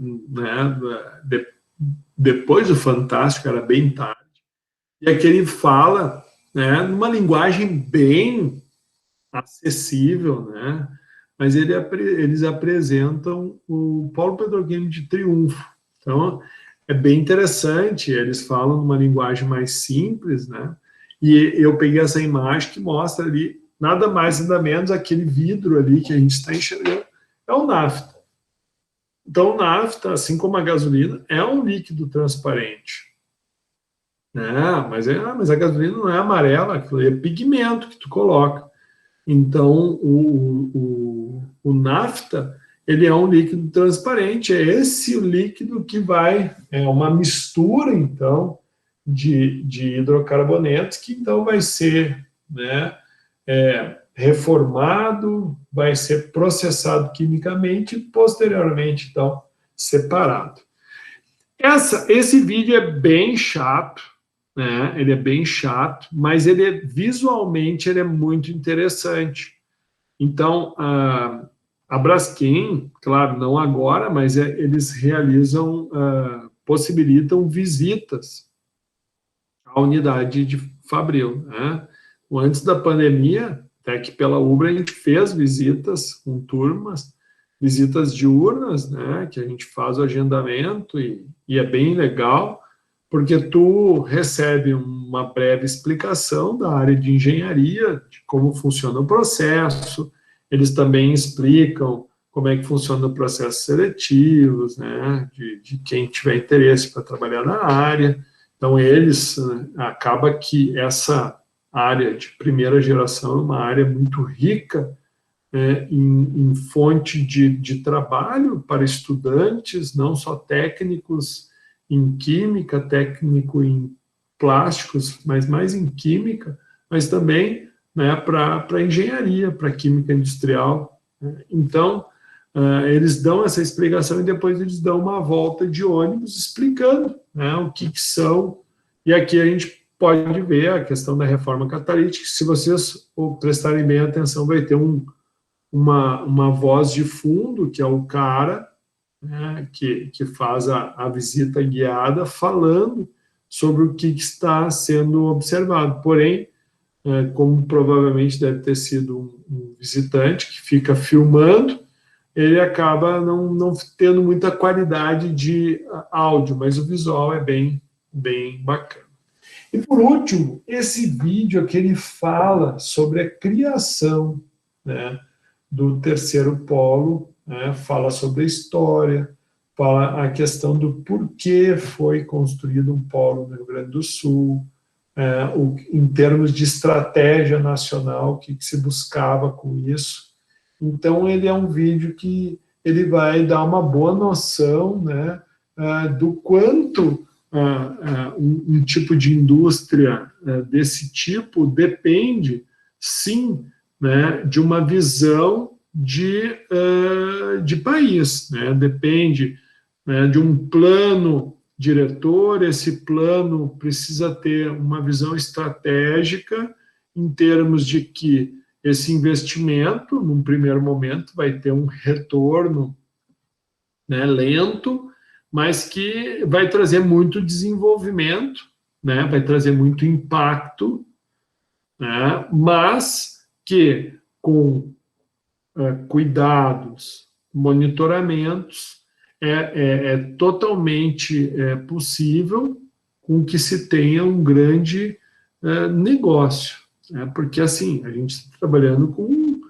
depois do Fantástico, era bem tarde, e aqui ele fala, numa linguagem bem acessível, mas eles apresentam o polo petroquímico de Triunfo. Então, é bem interessante, eles falam numa linguagem mais simples, e eu peguei essa imagem que mostra ali, nada mais, nada menos, aquele vidro ali que a gente está enxergando, é o nafta. Então, o nafta, assim como a gasolina, é um líquido transparente. Mas a gasolina não é amarela, aquilo é pigmento que tu coloca. Então, o nafta, ele é um líquido transparente, é esse o líquido que é uma mistura, então, de hidrocarbonetos, que então vai ser, né, reformado, vai ser processado quimicamente e, posteriormente, então, separado. Esse vídeo é bem chato, né? Ele é bem chato, mas visualmente ele é muito interessante. Então, a Braskem, claro, não agora, mas eles realizam, possibilitam visitas à unidade de Fabril, né? Antes da pandemia, até que pela Ubra a gente fez visitas com turmas, visitas diurnas, né, que a gente faz o agendamento e é bem legal, porque tu recebe uma breve explicação da área de engenharia, de como funciona o processo, eles também explicam como é que funciona o processo seletivos, né, de quem tiver interesse para trabalhar na área. Então, acaba que essa área de primeira geração é uma área muito rica em fonte de trabalho para estudantes, não só técnicos em química, técnico em plásticos, mas mais em química, mas também, né, para engenharia, para química industrial. Então, eles dão essa explicação e depois eles dão uma volta de ônibus explicando, né, o que são. E aqui a gente pode ver a questão da reforma catalítica. Se vocês prestarem bem atenção, vai ter uma voz de fundo, que é o cara, né, que faz a visita guiada, falando sobre o que está sendo observado. Porém, como provavelmente deve ter sido um visitante que fica filmando, ele acaba não tendo muita qualidade de áudio, mas o visual é bem bacana. E por último, esse vídeo aqui ele fala sobre a criação, né, do terceiro polo, né, fala sobre a história, fala a questão do porquê foi construído um polo no Rio Grande do Sul, em termos de estratégia nacional, o que se buscava com isso. Então, ele é um vídeo que ele vai dar uma boa noção, né, do quanto um tipo de indústria desse tipo depende, sim, né, de uma visão de país, né, depende, né, de um plano diretor. Esse plano precisa ter uma visão estratégica em termos de que esse investimento, num primeiro momento, vai ter um retorno, né, lento, mas que vai trazer muito desenvolvimento, né, vai trazer muito impacto, né, mas que com cuidados, monitoramentos, é totalmente possível com que se tenha um grande negócio. Porque, assim, a gente está trabalhando com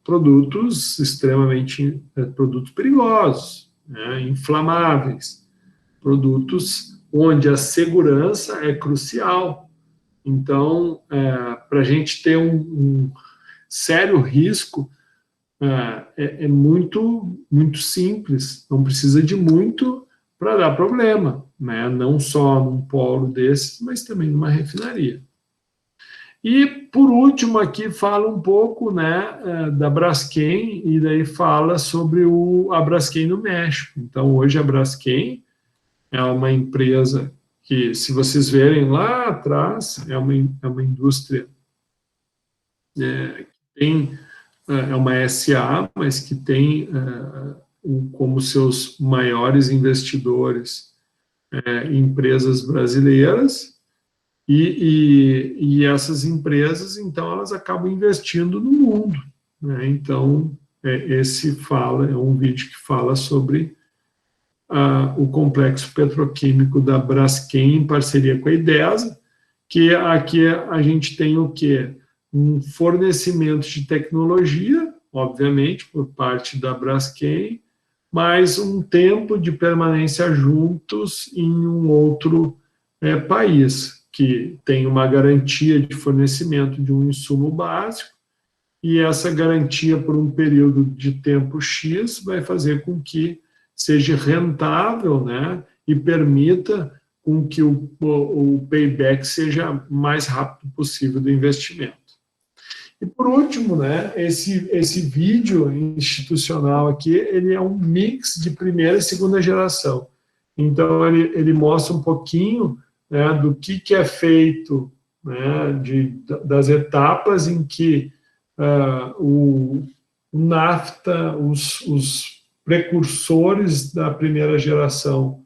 produtos extremamente, produtos perigosos, né, inflamáveis, produtos onde a segurança é crucial. Então, para a gente ter um sério risco, é muito simples, não precisa de muito para dar problema, né? Não só num polo desses, mas também numa refinaria. E, por último, aqui fala um pouco, né, da Braskem, e daí fala sobre a Braskem no México. Então, hoje a Braskem é uma empresa que, se vocês verem lá atrás, é uma indústria que tem, é uma SA, mas que tem como seus maiores investidores empresas brasileiras, e essas empresas, então, elas acabam investindo no mundo, né? Então, é um vídeo que fala sobre o complexo petroquímico da Braskem em parceria com a IDESA, que aqui a gente tem o quê? Um fornecimento de tecnologia, obviamente, por parte da Braskem, mas um tempo de permanência juntos em um outro país, que tem uma garantia de fornecimento de um insumo básico e essa garantia por um período de tempo X vai fazer com que seja rentável, né, e permita com que o payback seja mais rápido possível do investimento. E por último, né, esse vídeo institucional aqui, ele é um mix de primeira e segunda geração. Então, ele mostra um pouquinho, né, do que é feito, né, das etapas em que o NAFTA, os precursores da primeira geração,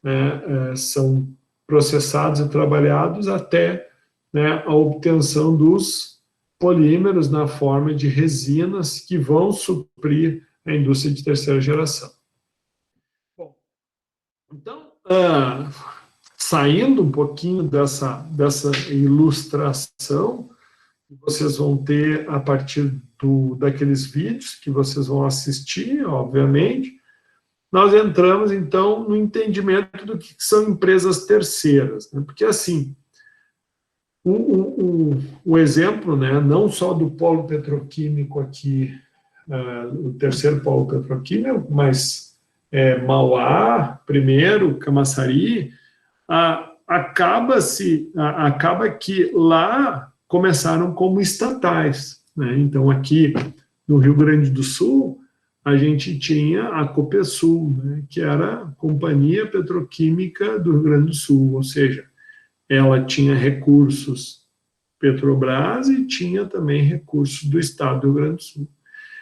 né, são processados e trabalhados até, né, a obtenção dos polímeros na forma de resinas que vão suprir a indústria de terceira geração. Bom, então, saindo um pouquinho dessa ilustração, vocês vão ter a partir daqueles vídeos que vocês vão assistir, obviamente, nós entramos, então, no entendimento do que são empresas terceiras, né? Porque, assim, o exemplo, né, não só do polo petroquímico aqui, o terceiro polo petroquímico, mas Mauá, primeiro, Camaçari, acaba que lá começaram como estatais, né? Então, aqui no Rio Grande do Sul, a gente tinha a Copesul, né, que era a Companhia Petroquímica do Rio Grande do Sul, ou seja, ela tinha recursos Petrobras e tinha também recursos do Estado do Rio Grande do Sul.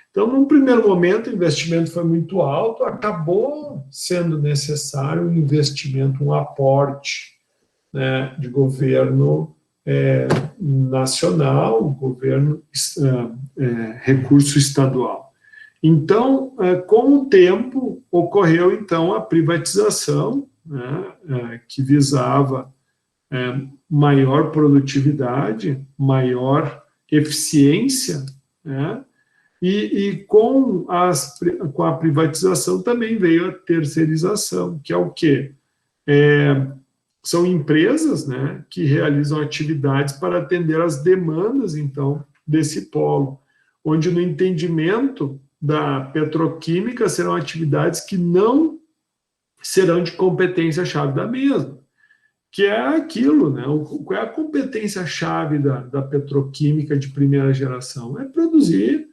Então, num primeiro momento, o investimento foi muito alto, acabou sendo necessário um investimento, um aporte, né, de governo nacional, governo, recurso estadual. Então, com o tempo, ocorreu, então, a privatização, né, que visava maior produtividade, maior eficiência, né, e com a privatização também veio a terceirização, que é o quê? São empresas, né, que realizam atividades para atender às demandas, então, desse polo, onde no entendimento da petroquímica serão atividades que não serão de competência-chave da mesma, que é aquilo, né? Qual é a competência-chave da petroquímica de primeira geração? É produzir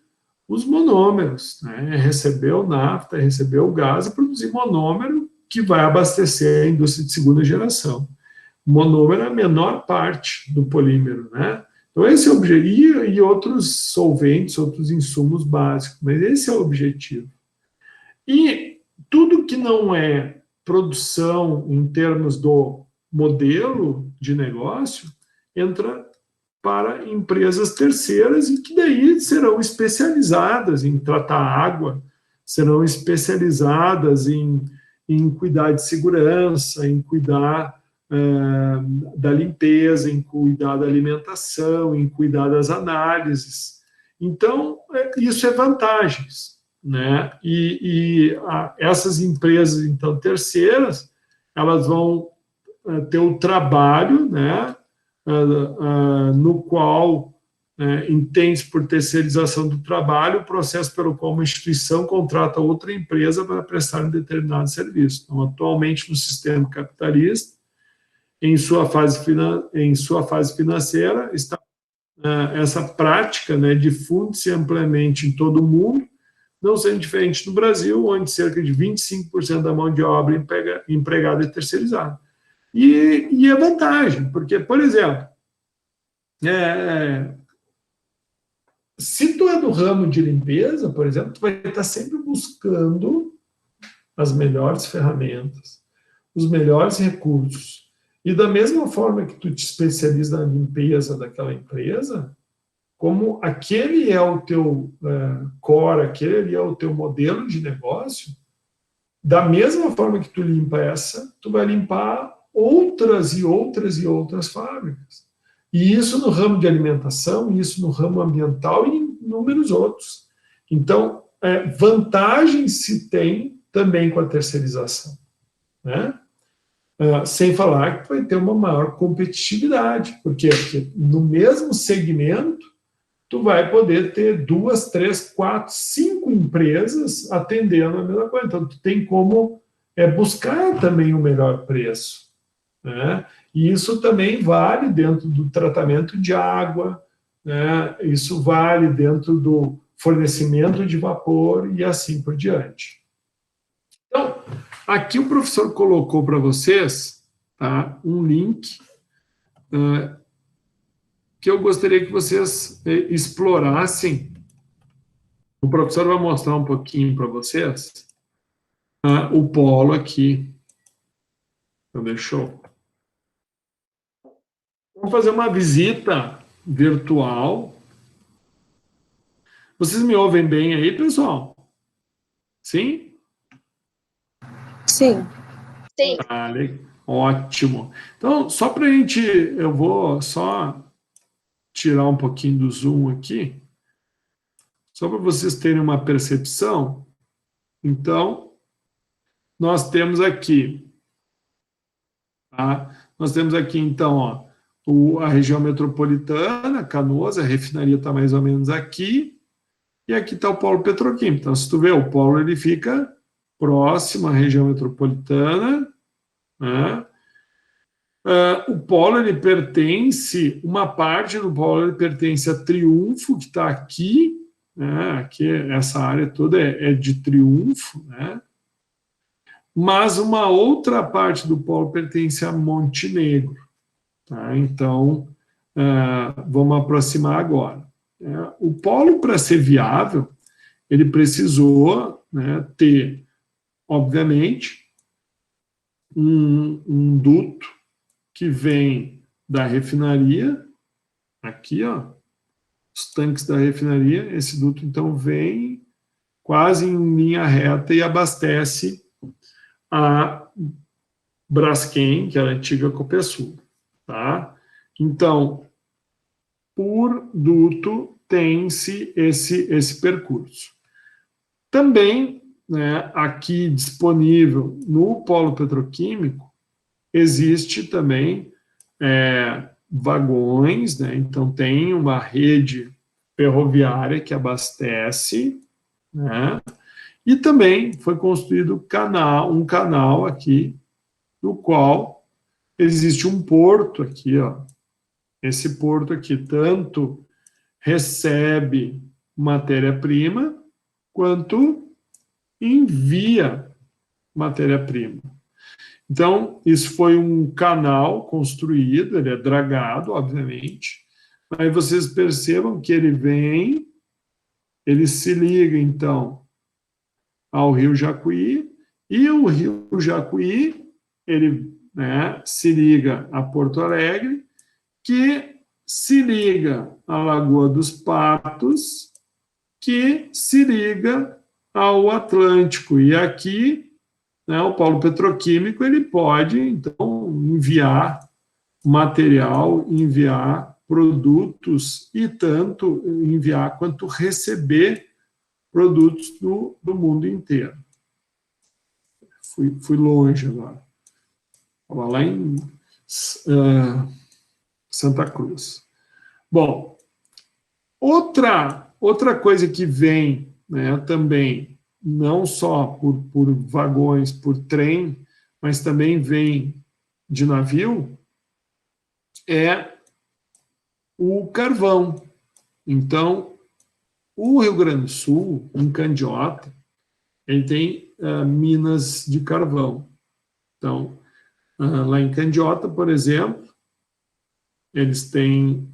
os monômeros, né? É receber o nafta, é receber o gás e produzir monômero que vai abastecer a indústria de segunda geração. O monômero é a menor parte do polímero, né? Então, esse é o objetivo, e outros solventes, outros insumos básicos, mas esse é o objetivo. E tudo que não é produção em termos do modelo de negócio entra para empresas terceiras e que daí serão especializadas em tratar água, serão especializadas em cuidar de segurança, em cuidar da limpeza, em cuidar da alimentação, em cuidar das análises. Então, isso é vantagens, né? Essas empresas, então, terceiras, elas vão ter o trabalho, né, no qual entende-se por terceirização do trabalho o processo pelo qual uma instituição contrata outra empresa para prestar um determinado serviço. Então, atualmente, no sistema capitalista, em sua fase financeira, está essa prática, né, difunde-se amplamente em todo o mundo, não sendo diferente no Brasil, onde cerca de 25% da mão de obra empregada é terceirizada. E é vantagem, porque, por exemplo, se tu é do ramo de limpeza, por exemplo, tu vai estar sempre buscando as melhores ferramentas, os melhores recursos. E da mesma forma que tu te especializa na limpeza daquela empresa, como aquele é o teu core, aquele é o teu modelo de negócio, da mesma forma que tu limpa essa, tu vai limpar outras e outras e outras fábricas. E isso no ramo de alimentação, isso no ramo ambiental e em inúmeros outros. Então, vantagens se tem também com a terceirização, né? Sem falar que vai ter uma maior competitividade. Por quê? Porque no mesmo segmento, tu vai poder ter 2, 3, 4, 5 empresas atendendo a mesma coisa. Então, tu tem como buscar também o melhor preço, né? E isso também vale dentro do tratamento de água, né? Isso vale dentro do fornecimento de vapor e assim por diante. Então, aqui o professor colocou para vocês, tá, um link que eu gostaria que vocês explorassem. O professor vai mostrar um pouquinho para vocês o polo aqui. Então, deixou. Vamos fazer uma visita virtual. Vocês me ouvem bem aí, pessoal? Sim? Sim. Sim. Ótimo. Então, só para a gente, eu vou só tirar um pouquinho do zoom aqui, só para vocês terem uma percepção. Então, nós temos aqui, tá? Nós temos aqui, então, ó, a região metropolitana, Canoas, a refinaria está mais ou menos aqui, e aqui está o polo petroquímico. Então, se tu vê, o polo ele fica próximo à região metropolitana, né? O polo, ele pertence, uma parte do polo ele pertence a Triunfo, que está aqui, né? Aqui, essa área toda é de Triunfo, né? Mas uma outra parte do polo pertence a Montenegro, tá? Então, vamos aproximar agora. O polo, para ser viável, ele precisou, né, ter, obviamente, um duto que vem da refinaria, aqui, ó, os tanques da refinaria, esse duto, então, vem quase em linha reta e abastece a Braskem, que era a antiga Copesul, tá? Então, por duto, tem-se esse percurso. Também, né, aqui disponível no polo petroquímico, existe também vagões, né? Então tem uma rede ferroviária que abastece, né? E também foi construído um canal aqui, no qual existe um porto aqui, ó. Esse porto aqui tanto recebe matéria-prima quanto envia matéria-prima. Então, isso foi um canal construído, ele é dragado, obviamente. Aí vocês percebam que ele se liga, então, ao Rio Jacuí, e o Rio Jacuí, ele, né, se liga a Porto Alegre, que se liga à Lagoa dos Patos, que se liga ao Atlântico. E aqui, né, o polo petroquímico, ele pode, então, enviar material, enviar produtos e tanto enviar quanto receber produtos do mundo inteiro. Fui longe agora. Estava lá em Santa Cruz. Bom, outra coisa que vem, né, também, não só por vagões, por trem, mas também vem de navio, é o carvão. Então, o Rio Grande do Sul, em Candiota, ele tem minas de carvão. Então, lá em Candiota, por exemplo, eles têm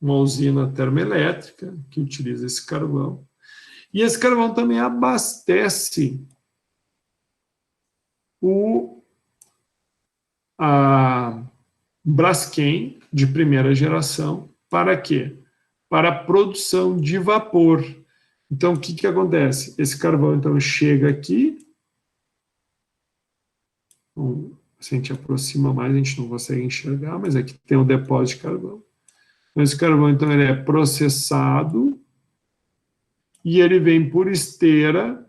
uma usina termoelétrica que utiliza esse carvão. E esse carvão também abastece a Braskem de primeira geração. Para quê? Para a produção de vapor. Então, o que acontece? Esse carvão, então, chega aqui. Bom, se a gente aproxima mais, a gente não consegue enxergar, mas aqui tem um depósito de carvão. Então, esse carvão, então, ele é processado e ele vem por esteira,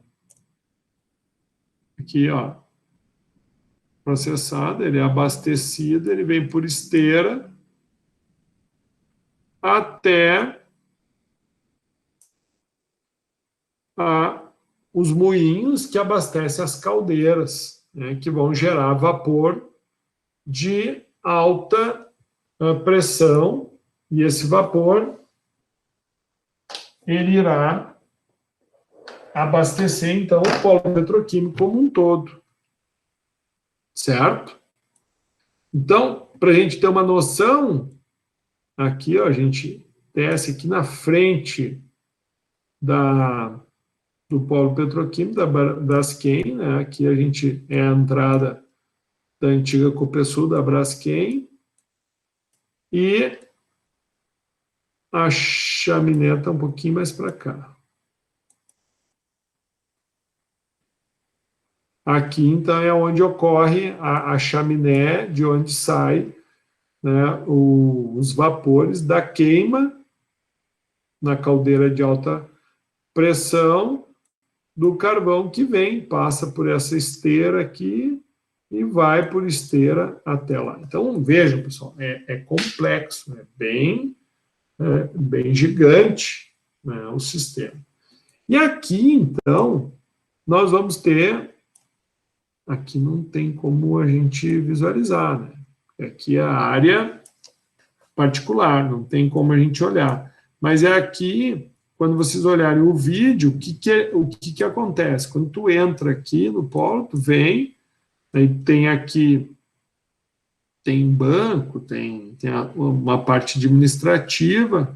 aqui, ó, processado, ele é abastecido, ele vem por esteira até os moinhos que abastecem as caldeiras, né, que vão gerar vapor de alta pressão, e esse vapor ele irá abastecer, então, o polo petroquímico como um todo. Certo? Então, para a gente ter uma noção, aqui, ó, a gente desce aqui na frente do polo petroquímico, da Braskem, né? Aqui a gente é a entrada da antiga Copesul, da Braskem, e a chaminé está um pouquinho mais para cá. Aqui, então, é onde ocorre a chaminé, de onde sai, né, os vapores da queima na caldeira de alta pressão do carvão que vem, passa por essa esteira aqui e vai por esteira até lá. Então, vejam, pessoal, é complexo, bem gigante, né, o sistema. E aqui, então, nós vamos ter... Aqui não tem como a gente visualizar, né? Aqui é a área particular, não tem como a gente olhar. Mas é aqui, quando vocês olharem o vídeo, o que acontece? Quando tu entra aqui no polo, tu vem, aí tem aqui, tem banco, tem uma parte administrativa,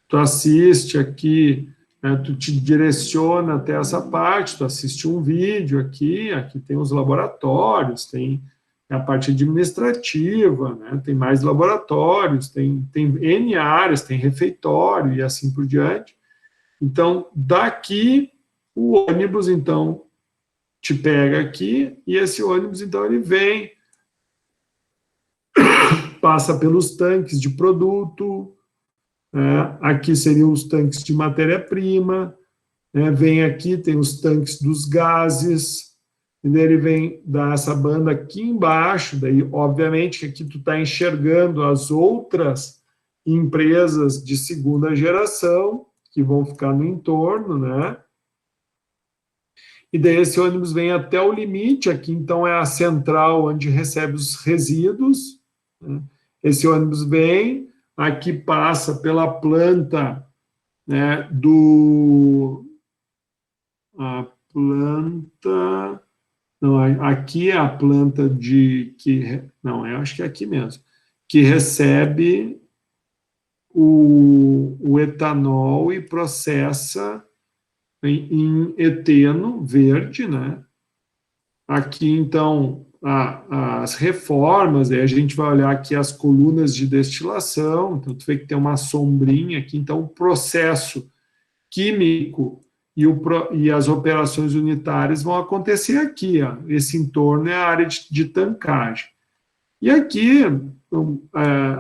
tu assiste aqui, né, tu te direciona até essa parte, tu assiste um vídeo aqui tem os laboratórios, tem a parte administrativa, né, tem mais laboratórios, tem N áreas, tem refeitório e assim por diante. Então, daqui, o ônibus, então, te pega aqui, e esse ônibus, então, ele vem, passa pelos tanques de produto, aqui seriam os tanques de matéria-prima, né, vem aqui, tem os tanques dos gases, e daí ele vem dar essa banda aqui embaixo, daí, obviamente, que aqui tu está enxergando as outras empresas de segunda geração, que vão ficar no entorno, né? E daí esse ônibus vem até o limite, aqui então é a central onde recebe os resíduos, né? Esse ônibus vem, aqui passa pela planta, né, a planta, não, aqui é a planta não, eu acho que é aqui mesmo, que recebe o etanol e processa em eteno verde, né? Aqui, então, as reformas, aí a gente vai olhar aqui as colunas de destilação, então tu vê que tem uma sombrinha aqui, então o processo químico e as operações unitárias vão acontecer aqui, ó. Esse entorno é a área de tancagem. E aqui,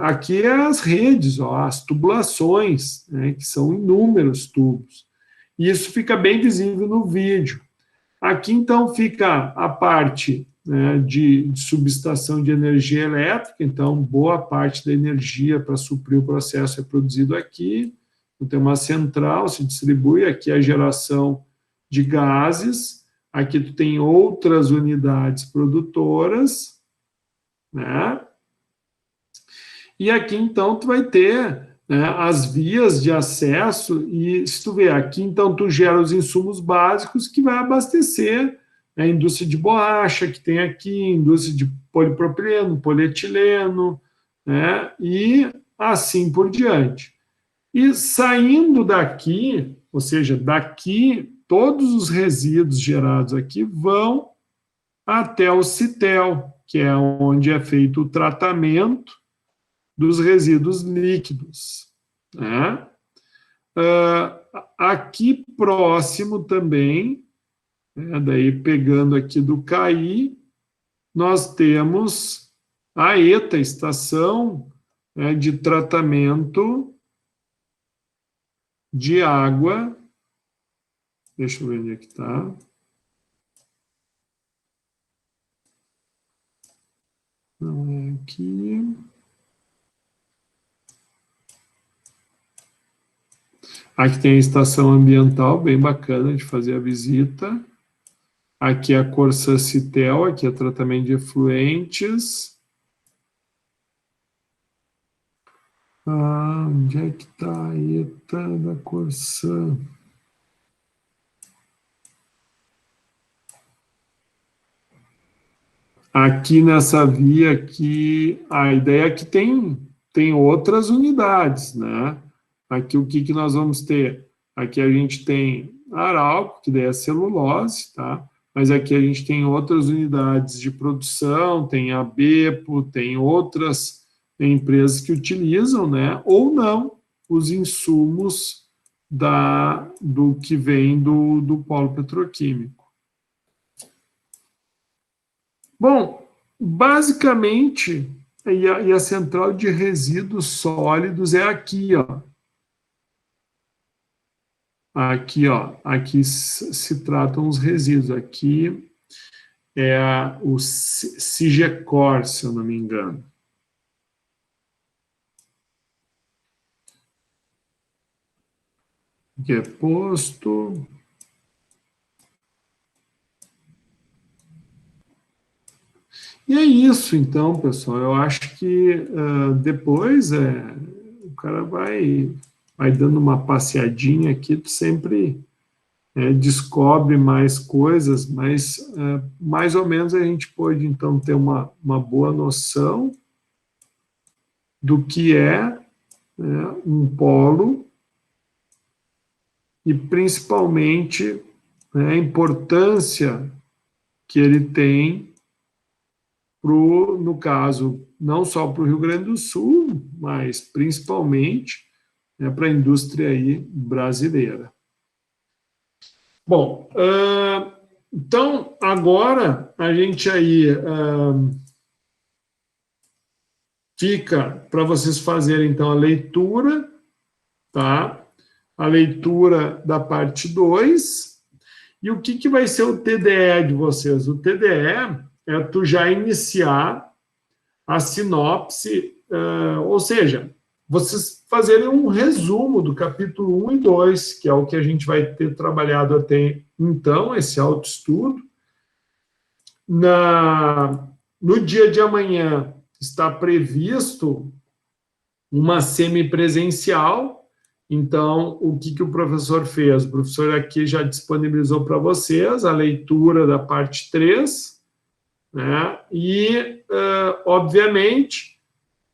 aqui é as redes, ó, as tubulações, né, que são inúmeros tubos. E isso fica bem visível no vídeo. Aqui, então, fica a parte, né, de subestação de energia elétrica, então, boa parte da energia para suprir o processo é produzido aqui. Então, tem uma central, se distribui, aqui a geração de gases, aqui tu tem outras unidades produtoras, né? E aqui, então, tu vai ter, né, as vias de acesso, e se tu ver aqui, então, tu gera os insumos básicos que vai abastecer a indústria de borracha, que tem aqui, indústria de polipropileno, polietileno, né, e assim por diante. E saindo daqui, ou seja, daqui, todos os resíduos gerados aqui vão até o CITEL, que é onde é feito o tratamento dos resíduos líquidos, né? Aqui próximo também, né, daí pegando aqui do CAI, nós temos a ETA, Estação, né, de Tratamento de Água. Deixa eu ver onde é que está. Não é aqui. Aqui tem a estação ambiental, bem bacana de fazer a visita. Aqui é a Corsã Citel, aqui é tratamento de efluentes. Onde é que está a ETA da Corsã? Aqui nessa via aqui, a ideia é que tem outras unidades, né? Aqui o que nós vamos ter? Aqui a gente tem Arauco, que daí é celulose, tá? Mas aqui a gente tem outras unidades de produção, tem a Bepo, tem outras empresas que utilizam, né? Ou não, os insumos do que vem do polo petroquímico. Bom, basicamente, e a central de resíduos sólidos é aqui, ó. Aqui, ó, aqui se tratam os resíduos. Aqui é o Sigecor, se eu não me engano. Aqui é posto. E é isso, então, pessoal. Eu acho que depois o cara vai dando uma passeadinha aqui, tu sempre descobre mais coisas, mas mais ou menos a gente pode, então, ter uma boa noção do que é um polo e, principalmente, a importância que ele tem no caso, não só para o Rio Grande do Sul, mas principalmente para a indústria aí brasileira. Bom, então agora a gente aí fica para vocês fazerem então a leitura, tá? A leitura da parte 2. E o que vai ser o TDE de vocês? O TDE é tu já iniciar a sinopse, ou seja, vocês fazerem um resumo do capítulo 1 e 2, que é o que a gente vai ter trabalhado até então, esse autoestudo. No dia de amanhã está previsto uma semipresencial. Então, o que o professor fez? O professor aqui já disponibilizou para vocês a leitura da parte 3, né? E, obviamente,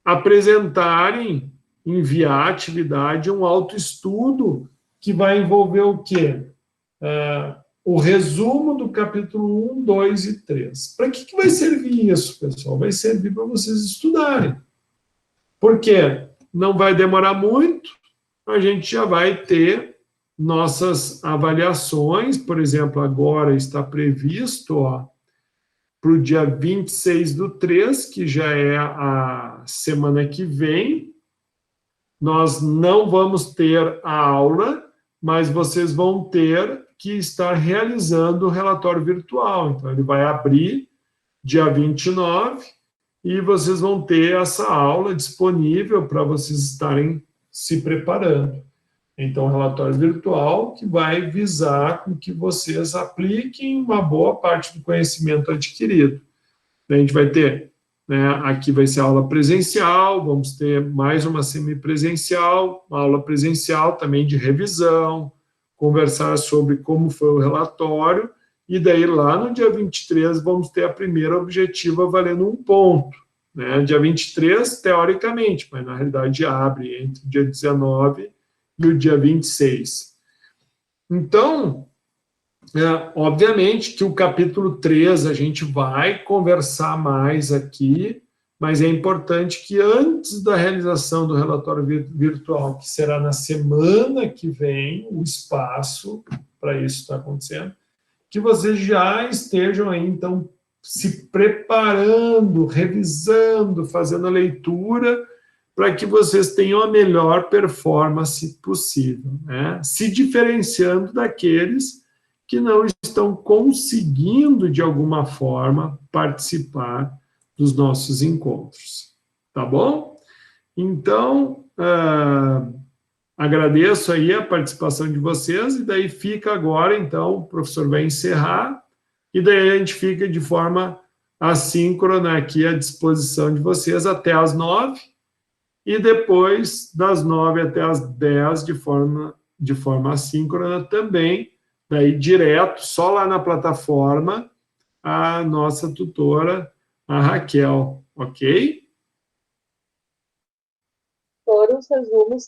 apresentarem, enviar à atividade um autoestudo que vai envolver o quê? O resumo do capítulo 1, 2 e 3. Para que vai servir isso, pessoal? Vai servir para vocês estudarem. Por quê? Não vai demorar muito, a gente já vai ter nossas avaliações, por exemplo, agora está previsto, para o dia 26/3, que já é a semana que vem, nós não vamos ter a aula, mas vocês vão ter que estar realizando o relatório virtual. Então, ele vai abrir dia 29 e vocês vão ter essa aula disponível para vocês estarem se preparando. Então, relatório virtual que vai visar com que vocês apliquem uma boa parte do conhecimento adquirido. A gente vai ter, aqui vai ser aula presencial, vamos ter mais uma semipresencial, uma aula presencial também de revisão, conversar sobre como foi o relatório, e daí lá no dia 23 vamos ter a primeira objetiva valendo 1 ponto. Dia 23, teoricamente, mas na realidade abre entre o dia 19 e o dia 26. Então, obviamente que o capítulo 3 a gente vai conversar mais aqui, mas é importante que antes da realização do relatório virtual, que será na semana que vem, o espaço para isso está acontecendo, que vocês já estejam aí, então, se preparando, revisando, fazendo a leitura, para que vocês tenham a melhor performance possível, se diferenciando daqueles que não estão conseguindo, de alguma forma, participar dos nossos encontros. Tá bom? Então, agradeço aí a participação de vocês, e daí fica agora, então, o professor vai encerrar, e daí a gente fica de forma assíncrona aqui à disposição de vocês até às 9, e depois das 9 até às 10, de forma assíncrona também, daí direto, só lá na plataforma, a nossa tutora, a Raquel, ok? Foram os resumos